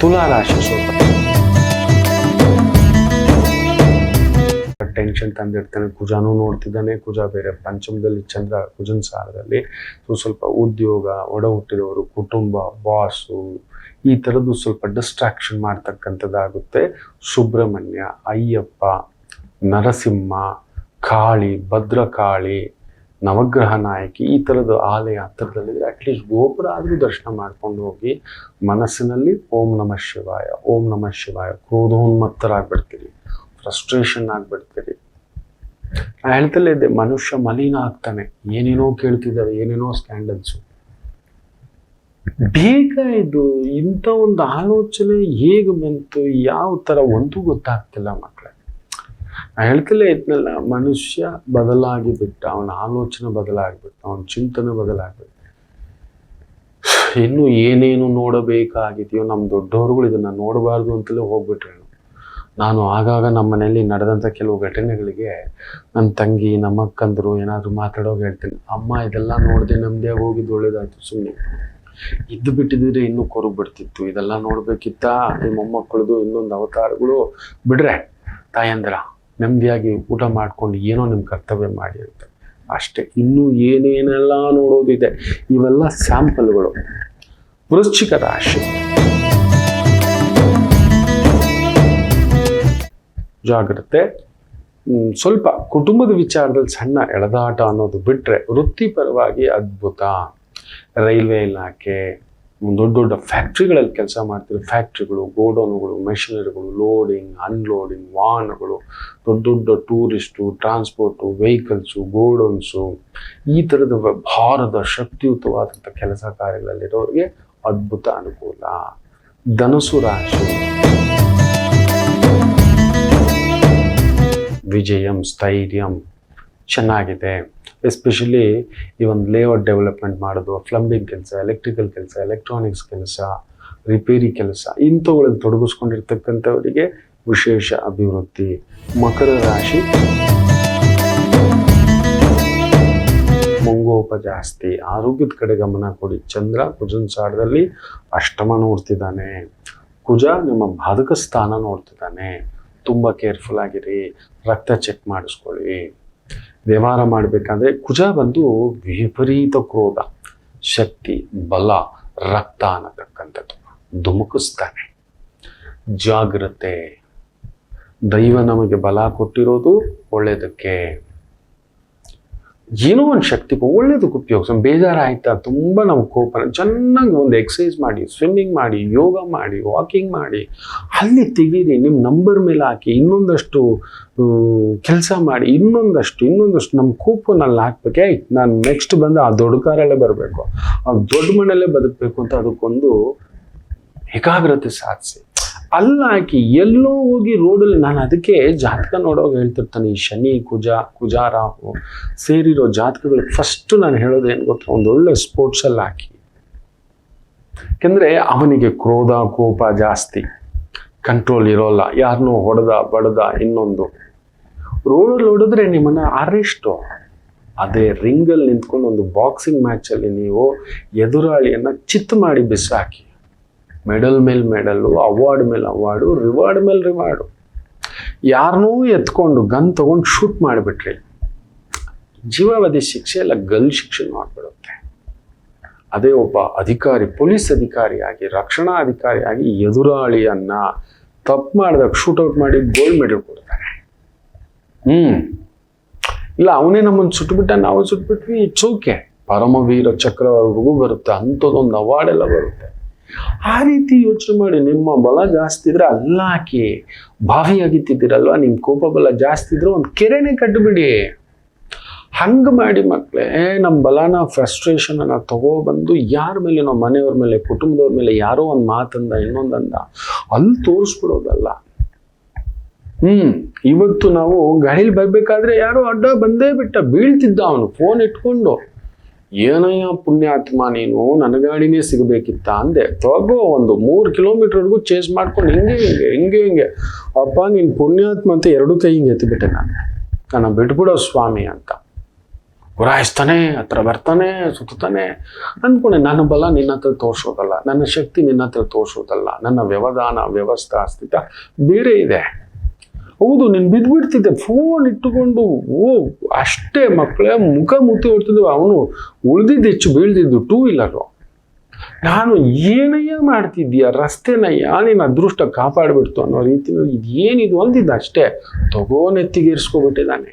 ತುಲಾ ರಾಶಿ ಸ್ವಲ್ಪ ಟೆನ್ಷನ್ ತಂದಿರ್ತಾನೆ. ಕುಜಾನು ನೋಡ್ತಿದ್ದಾನೆ, ಕುಜ ಬೇರೆ ಪಂಚಮದಲ್ಲಿ, ಚಂದ್ರ ಕುಜನ್ ಸಾರದಲ್ಲಿ. ಸ್ವಲ್ಪ ಉದ್ಯೋಗ, ಒಡ ಹುಟ್ಟಿದವರು, ಕುಟುಂಬ, ಬಾಸು, ಈ ಥರದ್ದು ಸ್ವಲ್ಪ ಡಿಸ್ಟ್ರಾಕ್ಷನ್ ಮಾಡ್ತಕ್ಕಂಥದ್ದಾಗುತ್ತೆ. ಸುಬ್ರಹ್ಮಣ್ಯ, ಅಯ್ಯಪ್ಪ, ನರಸಿಂಹ, ಕಾಳಿ, ಭದ್ರಕಾಳಿ, ನವಗ್ರಹ ನಾಯಕಿ, ಈ ಥರದ ಆಲಯ ಹತ್ತಿರದಲ್ಲಿದ್ರೆ ಅಟ್ಲೀಸ್ಟ್ ಗೋಪುರ ಆದರೂ ದರ್ಶನ ಮಾಡ್ಕೊಂಡು ಹೋಗಿ. ಮನಸ್ಸಿನಲ್ಲಿ ಓಂ ನಮಃ ಶಿವಾಯ, ಓಂ ನಮಃ ಶಿವಾಯ. ಕ್ರೋಧೋನ್ಮತ್ತರಾಗ್ಬಿಡ್ತೀರಿ, ಫ್ರಸ್ಟ್ರೇಷನ್ ಆಗ್ಬಿಡ್ತೀರಿ. ನಾ ಹೇಳ್ತಲೇ ಇದ್ದೆ, ಮನುಷ್ಯ ಮಲಿನ ಆಗ್ತಾನೆ. ಏನೇನೋ ಕೇಳ್ತಿದ್ದಾವೆ, ಏನೇನೋ ಸ್ಕ್ಯಾಂಡಲ್ಸು. ಬೇಗ ಇದು ಇಂಥ ಒಂದು ಆಲೋಚನೆ ಹೇಗೆ ಬಂತು, ಯಾವ ಥರ ಒಂದು ಗೊತ್ತಾಗ್ತಿಲ್ಲ ಮಕ್ಕಳೇ. ನಾ ಹೇಳ್ತಲೇ ಇದ್ನಲ್ಲ, ಮನುಷ್ಯ ಬದಲಾಗಿ ಬಿಟ್ಟ, ಅವನ ಆಲೋಚನೆ ಬದಲಾಗಿಬಿಟ್ಟ, ಅವನ ಚಿಂತನೆ ಬದಲಾಗ್ಬಿಟ್ಟ. ಇನ್ನು ಏನೇನು ನೋಡಬೇಕಾಗಿದೆಯೋ, ನಮ್ಮ ದೊಡ್ಡವರುಗಳು ಇದನ್ನ ನೋಡಬಾರ್ದು ಅಂತಲೇ ಹೋಗ್ಬಿಟ್ರೆ. ನಾನು ಆಗಾಗ ನಮ್ಮ ಮನೆಯಲ್ಲಿ ನಡೆದಂಥ ಕೆಲವು ಘಟನೆಗಳಿಗೆ ನನ್ನ ತಂಗಿ, ನಮ್ಮ ಅಕ್ಕಂದರು ಏನಾದರೂ ಮಾತಾಡೋಗಿ ಹೇಳ್ತೀನಿ, ಅಮ್ಮ ಇದೆಲ್ಲ ನೋಡಿದೆ ನಮ್ಮದೇ ಹೋಗಿದ್ದು ಒಳ್ಳೇದಾಯ್ತು, ಸುಮ್ಮನೆ ಇದ್ದು ಬಿಟ್ಟಿದ್ರೆ ಇನ್ನೂ ಕೊರಗು ಬಿಡ್ತಿತ್ತು. ಇದೆಲ್ಲ ನೋಡ್ಬೇಕಿತ್ತ, ನಿಮ್ಮ ಮೊಮ್ಮಕ್ಕಳದು ಇನ್ನೊಂದು ಅವತಾರಗಳು ಬಿಡ್ರೆ ತಾಯಂದಿರ ನೆಮ್ಮದಿಯಾಗಿ ಊಟ ಮಾಡ್ಕೊಂಡು ಏನೋ ನಿಮ್ಮ ಕರ್ತವ್ಯ ಮಾಡಿ ಅಂತ ಅಷ್ಟೇ. ಇನ್ನೂ ಏನೇನೆಲ್ಲ ನೋಡೋದಿದೆ. ಇವೆಲ್ಲ ಸ್ಯಾಂಪಲ್ಗಳು. ವೃಶ್ಚಿಕ ರಾಶಿ, ಜಾಗ್ರತೆ. ಸ್ವಲ್ಪ ಕುಟುಂಬದ ವಿಚಾರದಲ್ಲಿ ಸಣ್ಣ ಎಳೆದಾಟ ಅನ್ನೋದು ಬಿಟ್ರೆ ವೃತ್ತಿಪರವಾಗಿ ಅದ್ಭುತ. ರೈಲ್ವೆ ಇಲಾಖೆ, ದೊಡ್ಡ ದೊಡ್ಡ ಫ್ಯಾಕ್ಟ್ರಿಗಳಲ್ಲಿ ಕೆಲಸ ಮಾಡ್ತೀವಿ. ಫ್ಯಾಕ್ಟ್ರಿಗಳು, ಗೋಡೌನ್ಗಳು, ಮೆಷಿನರಿಗಳು, ಲೋಡಿಂಗ್, ಅನ್ಲೋಡಿಂಗ್, ವಾಹನಗಳು, ದೊಡ್ಡ ದೊಡ್ಡ ಟೂರಿಸ್ಟು, ಟ್ರಾನ್ಸ್ಪೋರ್ಟು, ವೆಹಿಕಲ್ಸು, ಗೋಡೌನ್ಸು, ಈ ಥರದ ಭಾರದ ಶಕ್ತಿಯುತವಾದಂಥ ಕೆಲಸ ಕಾರ್ಯಗಳಲ್ಲಿರೋರಿಗೆ ಅದ್ಭುತ ಅನುಕೂಲ. ಧನುಸು ರಾಶಿ, ವಿಜಯಂ, ಸ್ಥೈರ್ಯಂ ಚೆನ್ನಾಗಿದೆ. ಎಸ್ಪೆಷಲಿ ಈ ಒಂದು ಲೇಔಟ್ ಡೆವಲಪ್ಮೆಂಟ್ ಮಾಡೋದು, ಪ್ಲಂಬಿಂಗ್ ಕೆಲಸ, ಎಲೆಕ್ಟ್ರಿಕಲ್ ಕೆಲಸ, ಎಲೆಕ್ಟ್ರಾನಿಕ್ಸ್ ಕೆಲಸ, ರಿಪೇರಿ ಕೆಲಸ, ಇಂಥವುಗಳಲ್ಲಿ ತೊಡಗಿಸ್ಕೊಂಡಿರ್ತಕ್ಕಂಥವರಿಗೆ ವಿಶೇಷ ಅಭಿವೃದ್ಧಿ. ಮಕರ ರಾಶಿ, ಮುಂಗೋಪ ಜಾಸ್ತಿ, ಆರೋಗ್ಯದ ಕಡೆ ಗಮನ ಕೊಡಿ. ಚಂದ್ರ ಕುಜನ್ ಸಾರದಲ್ಲಿ ಅಷ್ಟಮ ನೋಡ್ತಿದ್ದಾನೆ, ಕುಜ ನಿಮ್ಮ ಬಾಧಕ ಸ್ಥಾನ ನೋಡ್ತಿದ್ದಾನೆ. ತುಂಬ ಕೇರ್ಫುಲ್ ಆಗಿರಿ, ರಕ್ತ ಚೆಕ್ ಮಾಡಿಸ್ಕೊಳ್ಳಿ. ವ್ಯವಹಾರ ಮಾಡಬೇಕಾದ್ರೆ ಕುಜ ಬಂದು ವಿಪರೀತ ಕ್ರೋಧ, ಶಕ್ತಿ, ಬಲ, ರಕ್ತ ಅನ್ನತಕ್ಕಂಥದ್ದು ಧುಮುಕಿಸ್ತಾನೆ. ಜಾಗ್ರತೆ. ದೈವ ನಮಗೆ ಬಲ ಕೊಟ್ಟಿರೋದು ಒಳ್ಳೇದಕ್ಕೆ. ಏನೋ ಒಂದು ಶಕ್ತಿ ಒಳ್ಳೇದಕ್ಕೆ ಉಪಯೋಗಿಸ. ಬೇಜಾರಾಯ್ತಾ, ತುಂಬ ನಾವು ಕೋಪ, ಚೆನ್ನಾಗಿ ಒಂದು ಎಕ್ಸಸೈಸ್ ಮಾಡಿ, ಸ್ವಿಮ್ಮಿಂಗ್ ಮಾಡಿ, ಯೋಗ ಮಾಡಿ, ವಾಕಿಂಗ್ ಮಾಡಿ, ಅಲ್ಲಿ ತೆಗೀರಿ, ನಿಮ್ಮ ನಂಬರ್ ಮೇಲೆ ಹಾಕಿ, ಇನ್ನೊಂದಷ್ಟು ಕೆಲಸ ಮಾಡಿ, ಇನ್ನೊಂದಷ್ಟು ನಮ್ಮ ಕೋಪನಲ್ಲಿ ಹಾಕ್ಬೇಕೆ. ನಾನು ನೆಕ್ಸ್ಟ್ ಬಂದು ಆ ದೊಡ್ಡ ಕಾರಲ್ಲೇ ಬರಬೇಕು, ಆ ದೊಡ್ಡ ಮನೆಯಲ್ಲೇ ಬದುಕಬೇಕು ಅಂತ ಅದಕ್ಕೊಂದು ಏಕಾಗ್ರತೆ ಸಾಧಿಸಿ. ಅಲ್ಲ ಹಾಕಿ ಎಲ್ಲೋ ಹೋಗಿ ರೋಡಲ್ಲಿ, ನಾನು ಅದಕ್ಕೆ ಜಾತಕ ನೋಡೋವಾಗ ಹೇಳ್ತಿರ್ತಾನೆ, ಈ ಶನಿ ಕುಜ ರಾಹು ಸೇರಿರೋ ಜಾತಕಗಳು ಫಸ್ಟ್ ನಾನು ಹೇಳೋದು ಏನು ಗೊತ್ತಾ, ಒಂದೊಳ್ಳೆ ಸ್ಪೋರ್ಟ್ಸಲ್ಲಿ ಹಾಕಿ. ಯಾಕೆಂದರೆ ಅವನಿಗೆ ಕ್ರೋಧ ಕೋಪ ಜಾಸ್ತಿ, ಕಂಟ್ರೋಲ್ ಇರೋಲ್ಲ, ಯಾರನ್ನೂ ಬಡದ ಇನ್ನೊಂದು. ರೋಡಲ್ಲಿ ಹೊಡೆದ್ರೆ ನಿಮ್ಮನ್ನು ಅರೆಸ್ಟು. ಅದೇ ರಿಂಗಲ್ಲಿ ನಿಂತ್ಕೊಂಡು ಒಂದು ಬಾಕ್ಸಿಂಗ್ ಮ್ಯಾಚಲ್ಲಿ ನೀವು ಎದುರಾಳಿಯನ್ನು ಚಿತ್ತು ಮಾಡಿ ಬಿಸಾಕಿ, ಮೆಡಲ್ ಮೇಲೆ ಮೆಡಲ್ಲು, ಅವಾರ್ಡ್ ಮೇಲೆ ಅವಾರ್ಡು, ರಿವಾರ್ಡ್ ಮೇಲೆ ರಿವಾರ್ಡು. ಯಾರನ್ನೂ ಎತ್ಕೊಂಡು ಗನ್ ತಗೊಂಡು ಶೂಟ್ ಮಾಡಿಬಿಟ್ರಿ, ಜೀವಾವಧಿ ಶಿಕ್ಷೆ ಎಲ್ಲ ಗಲ್ ಶಿಕ್ಷೆನೂ ಆಗ್ಬಿಡುತ್ತೆ. ಅದೇ ಒಬ್ಬ ಅಧಿಕಾರಿ, ಪೊಲೀಸ್ ಅಧಿಕಾರಿಯಾಗಿ, ರಕ್ಷಣಾ ಅಧಿಕಾರಿಯಾಗಿ ಎದುರಾಳಿಯನ್ನ ತಪ್ಪು ಮಾಡಿದಾಗ ಶೂಟೌಟ್ ಮಾಡಿ ಗೋಲ್ಡ್ ಮೆಡಲ್ ಕೊಡ್ತಾರೆ. ಇಲ್ಲ ಅವನೇ ನಮ್ಮನ್ನು ಸುಟ್ಬಿಟ್ಟ, ನಾವು ಸುಟ್ಬಿಟ್ವಿ, ಚೌಕೆ ಪರಮವೀರ ಚಕ್ರವರೆಗೂ ಬರುತ್ತೆ, ಅಂಥದ್ದೊಂದು ಅವಾರ್ಡ್ ಎಲ್ಲ ಬರುತ್ತೆ. ಆ ರೀತಿ ಯೋಚನೆ ಮಾಡಿ, ನಿಮ್ಮ ಬಲ ಜಾಸ್ತಿ ಇದ್ರೆ ಅಲ್ಲ ಹಾಕಿ. ಬಾವಿ ಅಗಿತಿದ್ದೀರಲ್ವ, ನಿಮ್ಮ ಕೋಪ ಬಲ ಜಾಸ್ತಿ ಇದ್ರೆ ಒಂದು ಕೆರೆನೇ ಕಟ್ಟಿಬಿಡಿ. ಹಂಗೆ ಮಾಡಿ ಮಕ್ಕಳೇ. ನಮ್ಮ ಬಲನ ಫ್ರಸ್ಟ್ರೇಷನ್ ಅನ್ನ ತಗೊಬಂದು ಯಾರ ಮೇಲೆ, ನಾವು ಮನೆಯವ್ರ ಮೇಲೆ, ಕುಟುಂಬದವ್ರ ಮೇಲೆ ಯಾರೋ ಒಂದು ಮಾತಂದ ಇನ್ನೊಂದಂದ ಅಲ್ಲಿ ತೋರಿಸ್ಬಿಡೋದಲ್ಲ. ಇವತ್ತು ನಾವು ಗಾಡೀಲಿ ಬರ್ಬೇಕಾದ್ರೆ ಯಾರೋ ಅಡ್ಡ ಬಂದೇ ಬಿಟ್ಟ, ಬೀಳ್ತಿದ್ದ ಅವನು ಫೋನ್ ಇಟ್ಕೊಂಡು. ಏನಯ್ಯ ಪುಣ್ಯಾತ್ಮ ನೀನು, ನನ್ನ ಗಾಡಿನೇ ಸಿಗಬೇಕಿತ್ತ ಅಂದೆ. ತಗೋ ಒಂದು 3 ಕಿಲೋಮೀಟರ್ವರೆಗೂ ಚೇಸ್ ಮಾಡ್ಕೊಂಡು ಹಿಂಗೆ ಅಪ್ಪ ನೀನು ಪುಣ್ಯಾತ್ಮ ಅಂತ 2 ಕೈ ಹಿಂಗೆ ಎತ್ತಿಬಿಟ್ಟೆ. ನಾನು ಬಿಟ್ಬಿಡೋ ಸ್ವಾಮಿ ಅಂತ ಗುರಾಯಿಸ್ತಾನೆ, ಹತ್ರ ಬರ್ತಾನೆ, ಸುತ್ತಾನೆ ಅಂದ್ಕೊಂಡೆ. ನನ್ನ ಬಲ ನಿನ್ನ ಹತ್ರ ತೋರಿಸೋದಲ್ಲ, ನನ್ನ ಶಕ್ತಿ ನಿನ್ನ ಹತ್ರ ತೋರಿಸೋದಲ್ಲ, ನನ್ನ ವ್ಯವಧಾನ ವ್ಯವಸ್ಥೆ ಅಸ್ತಿತ್ವ ಬೇರೆ ಇದೆ. ಹೌದು, ನೀನು ಬಿದ್ದುಬಿಡ್ತಿದ್ದೆ ಫೋನ್ ಇಟ್ಟುಕೊಂಡು. ಅಷ್ಟೇ ಮಕ್ಕಳೇ, ಮುಖ ಮುತ್ತಿ ಹೊಡ್ತಿದ್ವು. ಅವನು ಉಳಿದಿದ್ದು ಹೆಚ್ಚು ಬೀಳ್ದಿದ್ದು 2 ವೀಲರು. ನಾನು ಏನಯ್ಯ ಮಾಡ್ತಿದ್ದೀಯ, ರಸ್ತೆನಯ್ಯ ನೀನು ಅದೃಷ್ಟ ಕಾಪಾಡಿಬಿಡ್ತು ಅನ್ನೋ ರೀತಿಯಲ್ಲಿ ಇದೇನಿದು ಅಂದಿದ್ದ ಅಷ್ಟೇ. ನೆತ್ತಿಗೇರಿಸ್ಕೊಬಿಟ್ಟಿದ್ದಾನೆ.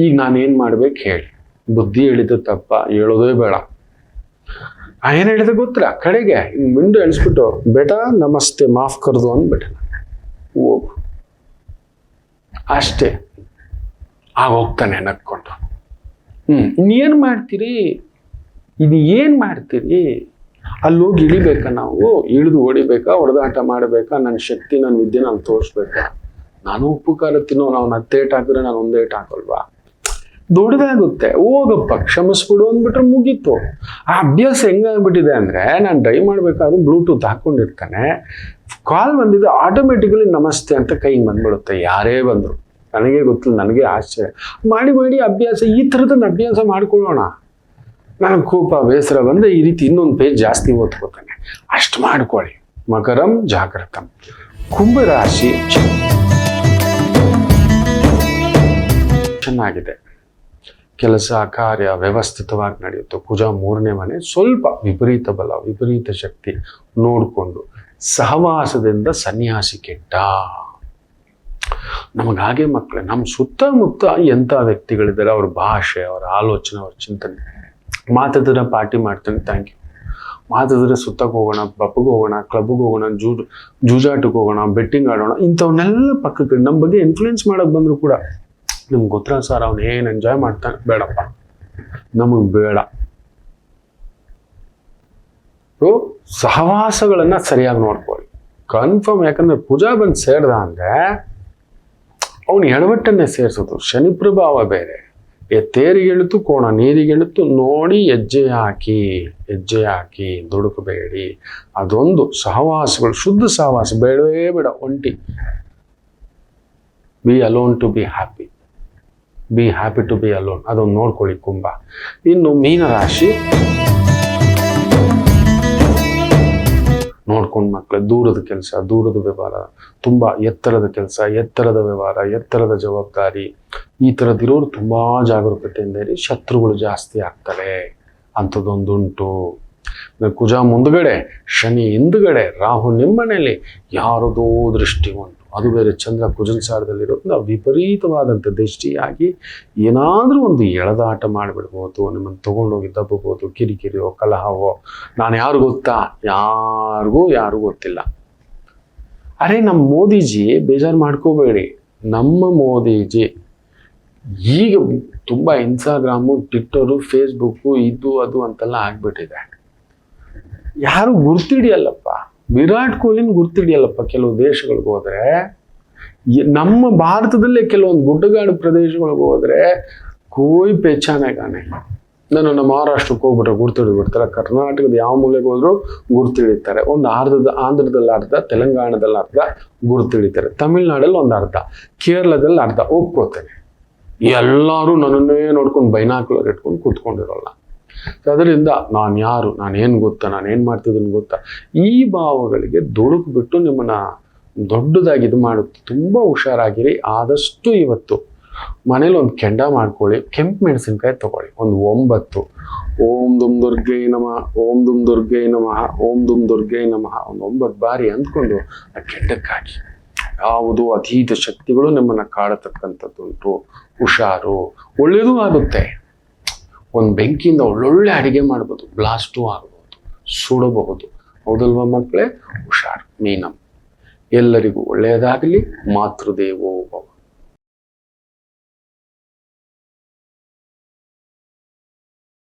ಈಗ ನಾನೇನು ಮಾಡ್ಬೇಕು ಹೇಳಿ? ಬುದ್ಧಿ ಹೇಳಿದ್ದು ತಪ್ಪ, ಹೇಳೋದೇ ಬೇಡ. ಏನು ಹೇಳಿದೆ ಗೊತ್ತಿಲ್ಲ, ಕಡೆಗೆ ಮಿಂಡು ಎಣಿಸ್ಬಿಟ್ಟು ಬೇಟ ನಮಸ್ತೆ ಮಾಫ್ ಕರ್ದು ಅಂದ್ಬಿಟ್ಟೆ. ಹೋಗು ಅಷ್ಟೇ, ಆಗೋಗ್ತಾನೆ ನಕ್ಕೊಂಡು. ಇನ್ನೇನು ಮಾಡ್ತೀರಿ, ಇದು ಏನು ಮಾಡ್ತೀರಿ? ಅಲ್ಲಿ ಹೋಗಿ ಇಳಿಬೇಕಾ ನಾವು? ಇಳಿದು ಹೊಡಿಬೇಕಾ, ಹೊಡೆದಾಟ ಮಾಡಬೇಕಾ? ನನ್ನ ಶಕ್ತಿ, ನನ್ನ ವಿದ್ಯೆ ನಾನು ತೋರಿಸ್ಬೇಕಾ? ನಾನು ಉಪ್ಪು ಖಾರ ತಿನ್ನೋ, ನಾವು 10 ಏಟ್ ಹಾಕಿದ್ರೆ ನಾನು 1 ಏಟ್ ಹಾಕಲ್ವಾ? ದೊಡ್ಡದಾಗುತ್ತೆ. ಹೋಗಪ್ಪ ಕ್ಷಮಿಸ್ಬಿಡು ಅಂದ್ಬಿಟ್ರೆ ಮುಗೀತು. ಆ ಅಭ್ಯಾಸ ಹೆಂಗಾಗ್ಬಿಟ್ಟಿದೆ ಅಂದರೆ, ನಾನು ಡ್ರೈವ್ ಮಾಡಬೇಕಾದ್ರೂ ಬ್ಲೂಟೂತ್ ಹಾಕ್ಕೊಂಡಿರ್ತಾನೆ, ಕಾಲ್ ಬಂದಿದ್ದು ಆಟೋಮೆಟಿಕಲಿ ನಮಸ್ತೆ ಅಂತ ಕೈಗೆ ಬಂದ್ಬಿಡುತ್ತೆ. ಯಾರೇ ಬಂದರು ನನಗೆ ಗೊತ್ತಿಲ್ಲ, ನನಗೆ ಆಶ್ಚರ್ಯ. ಮಾಡಿ ಅಭ್ಯಾಸ, ಈ ಥರದನ್ನು ಅಭ್ಯಾಸ ಮಾಡ್ಕೊಳ್ಳೋಣ. ನನಗೆ ಕೋಪ ಬೇಸರ ಬಂದರೆ ಈ ರೀತಿ ಇನ್ನೊಂದು ಪೇಜ್ ಜಾಸ್ತಿ ಓದ್ಕೋತಾನೆ. ಅಷ್ಟು ಮಾಡ್ಕೊಳ್ಳಿ. ಮಕರಂ ಜಾಗೃತಂ. ಕುಂಭರಾಶಿ ಚೆನ್ನಾಗಿದೆ, ಕೆಲಸ ಕಾರ್ಯ ವ್ಯವಸ್ಥಿತವಾಗಿ ನಡೆಯುತ್ತೆ. ಕುಜ 3ನೇ ಮನೆ, ಸ್ವಲ್ಪ ವಿಪರೀತ ಬಲ, ವಿಪರೀತ ಶಕ್ತಿ ನೋಡಿಕೊಂಡು. ಸಹವಾಸದಿಂದ ಸನ್ಯಾಸಿ ಕೆಟ್ಟ. ನಮಗಾಗೆ ಮಕ್ಕಳೇ, ನಮ್ಮ ಸುತ್ತಮುತ್ತ ಎಂಥ ವ್ಯಕ್ತಿಗಳಿದ್ದಾರೆ, ಅವ್ರ ಭಾಷೆ, ಅವರ ಆಲೋಚನೆ, ಅವ್ರ ಚಿಂತನೆ. ಮಾತಾಡಿದ್ರೆ ಪಾರ್ಟಿ ಮಾಡ್ತಾನೆ, ಥ್ಯಾಂಕ್ ಯು. ಮಾತಾಡಿದ್ರೆ ಸುತ್ತಕ್ಕೆ ಹೋಗೋಣ, ಪಬ್ಗೆ ಹೋಗೋಣ, ಕ್ಲಬ್ಗೆ ಹೋಗೋಣ, ಜೂಜಾಟಕ್ಕೆ ಹೋಗೋಣ, ಬೆಟ್ಟಿಂಗ್ ಆಡೋಣ, ಇಂಥವನ್ನೆಲ್ಲ ಪಕ್ಕಕ್ಕೆ ನಮ್ಮ ಬಗ್ಗೆ ಇನ್ಫ್ಲೂಯೆನ್ಸ್ ಮಾಡೋಕ್ಕೆ ಬಂದರೂ ಕೂಡ ನಿಮ್ಗೆ ಗೊತ್ತರ ಸರ್ ಅವ್ನು ಏನು ಎಂಜಾಯ್ ಮಾಡ್ತಾನೆ, ಬೇಡಪ್ಪ ನಮಗೆ ಬೇಡ. ಸಹವಾಸಗಳನ್ನು ಸರಿಯಾಗಿ ನೋಡ್ಕೊಳ್ಳಿ, ಕನ್ಫರ್ಮ್. ಯಾಕಂದ್ರೆ ಪೂಜಾ ಬಂದು ಸೇರ್ದ ಅಂದರೆ ಅವನು ಎಡವಟ್ಟನ್ನೇ ಸೇರಿಸೋದು. ಶನಿ ಪ್ರಭಾವ ಬೇರೆ. ತೇರಿಗೆಳುತ್ತು ಕೋಣ ನೀರಿಗೆಳುತ್ತು ನೋಡಿ ಹೆಜ್ಜೆ ಹಾಕಿ ದುಡುಕಬೇಡಿ. ಅದೊಂದು ಸಹವಾಸಗಳು, ಶುದ್ಧ ಸಹವಾಸ ಬೇಡವೇ ಬೇಡ. ಒಂಟಿ. Be alone to be happy, be happy to be alone. ಅದೊಂದು ನೋಡ್ಕೊಳ್ಳಿ ಕುಂಭ. ಇನ್ನು ಮೀನರಾಶಿ ನೋಡ್ಕೊಂಡು ಮಕ್ಕಳೇ, ದೂರದ ಕೆಲಸ, ದೂರದ ವ್ಯವಹಾರ, ತುಂಬ ಎತ್ತರದ ಕೆಲಸ, ಎತ್ತರದ ವ್ಯವಹಾರ, ಎತ್ತರದ ಜವಾಬ್ದಾರಿ, ಈ ಥರದ್ದಿರೋರು ತುಂಬ ಜಾಗರೂಕತೆಯಿಂದ ಇರಿ. ಶತ್ರುಗಳು ಜಾಸ್ತಿ ಆಗ್ತಾರೆ, ಅಂಥದ್ದೊಂದುಂಟು. ಕುಜ ಮುಂದ್ಗಡೆ, ಶನಿ ಹಿಂದ್ಗಡೆ, ರಾಹು ನಿಮ್ಮನೇಲಿ, ಯಾರದೋ ದೃಷ್ಟಿ ಉಂಟು. ಅದು ಬೇರೆ ಚಂದ್ರ ಕುಜನ್ ಸಾರದಲ್ಲಿರೋದ್ರಿಂದ ವಿಪರೀತವಾದಂಥ ದೃಷ್ಟಿಯಾಗಿ ಏನಾದರೂ ಒಂದು ಎಳೆದಾಟ ಮಾಡಿಬಿಡ್ಬೋದು, ನಿಮ್ಮನ್ನು ತೊಗೊಂಡೋಗಿ ದಬ್ಬಬೋದು, ಕಿರಿಕಿರಿಯೋ ಕಲಹವೋ. ನಾನು ಯಾರು ಗೊತ್ತಾ? ಯಾರಿಗೂ ಗೊತ್ತಿಲ್ಲ. ಅರೆ ನಮ್ಮ ಮೋದಿಜಿ, ಬೇಜಾರು ಮಾಡ್ಕೋಬೇಡಿ, ನಮ್ಮ ಮೋದಿಜಿ ಈಗ ತುಂಬ ಇನ್ಸ್ಟಾಗ್ರಾಮು, ಟ್ವಿಟ್ಟರು, ಫೇಸ್ಬುಕ್ಕು ಇದು ಅದು ಅಂತೆಲ್ಲ ಆಗ್ಬಿಟ್ಟಿದೆ. ಯಾರು ಗುರ್ತಿಡಿಯಲ್ಲಪ್ಪ, ವಿರಾಟ್ ಕೊಹ್ಲಿನ ಗುರ್ತಿಡಿಯಲ್ಲಪ್ಪ. ಕೆಲವು ದೇಶಗಳಿಗೆ ಹೋದ್ರೆ, ನಮ್ಮ ಭಾರತದಲ್ಲೇ ಕೆಲವೊಂದು ಗುಡ್ಡಗಾಡು ಪ್ರದೇಶಗಳಿಗೆ ಹೋದ್ರೆ ಕೋಯ್ ಪೆಚಾನೆಗಾನೆ. ನಾನು ನಮ್ಮ ಮಹಾರಾಷ್ಟ್ರಕ್ಕೆ ಹೋಗ್ಬಿಟ್ರೆ ಗುರ್ತಿಡಿಬಿಡ್ತಾರೆ, ಕರ್ನಾಟಕದ ಯಾವ ಮೂಲೆಗೆ ಹೋದ್ರು ಗುರ್ತಿಡಿತಾರೆ. ಒಂದು ಆಂಧ್ರದಲ್ಲಿ ಅರ್ಧ, ತೆಲಂಗಾಣದಲ್ಲಿ ಅರ್ಧ ಗುರ್ತಿಡಿತಾರೆ, ತಮಿಳ್ನಾಡಲ್ಲಿ ಒಂದು ಅರ್ಧ, ಕೇರಳದಲ್ಲಿ ಅರ್ಧ. ಒಪ್ಕೋತೇನೆ, ಎಲ್ಲರೂ ನನ್ನನ್ನೇ ನೋಡ್ಕೊಂಡು ಬೈನಾಕ್ಯುಲರ್ ಇಟ್ಕೊಂಡು ಕೂತ್ಕೊಂಡಿರೋಲ್ಲ. ಅದರಿಂದ ನಾನು ಯಾರು, ನಾನೇನು ಗೊತ್ತಾ, ನಾನೇನು ಮಾಡ್ತಿದ್ದೀನಿ ಗೊತ್ತಾ, ಈ ಭಾವಗಳಿಗೆ ದುಡುಕ್ಬಿಟ್ಟು ನಿಮ್ಮನ್ನ ದೊಡ್ಡದಾಗಿ ಇದು ಮಾಡುತ್ತೆ. ತುಂಬ ಹುಷಾರಾಗಿರಿ. ಆದಷ್ಟು ಇವತ್ತು ಮನೇಲಿ ಒಂದು ಕೆಂಡ ಮಾಡ್ಕೊಳ್ಳಿ, ಕೆಂಪು ಮೆಣಸಿನ್ಕಾಯಿ ತಗೊಳ್ಳಿ, ಒಂದು 9 ಓಂ ದುಮ್ ದುರ್ಗೈ ನಮಃ, ಓಂ ದುಮ್ ದುರ್ಗೈ ನಮಃ, ಓಂ ದುಮ್ ದುರ್ಗೈ ನಮಃ ಒಂದು 9 ಬಾರಿ ಅಂದ್ಕೊಂಡು ಆ ಕೆಂಡಕ್ಕಾಗಿ. ಯಾವುದು ಅತೀತ ಶಕ್ತಿಗಳು ನಿಮ್ಮನ್ನ ಕಾಡತಕ್ಕಂಥದ್ದುಂಟು, ಹುಷಾರು. ಒಳ್ಳೇದೂ ಆಗುತ್ತೆ. ಒಂದು ಬೆಂಕಿಯಿಂದ ಒಳ್ಳೊಳ್ಳೆ ಅಡಿಗೆ ಮಾಡ್ಬೋದು, ಬ್ಲಾಸ್ಟು ಆಗ್ಬೋದು, ಸುಡಬಹುದು. ಹೌದಲ್ವ ಮಕ್ಕಳೇ? ಹುಷಾರು. ಮೀನಂ. ಎಲ್ಲರಿಗೂ ಒಳ್ಳೆಯದಾಗಲಿ. ಮಾತೃದೇವೋ ಭವ.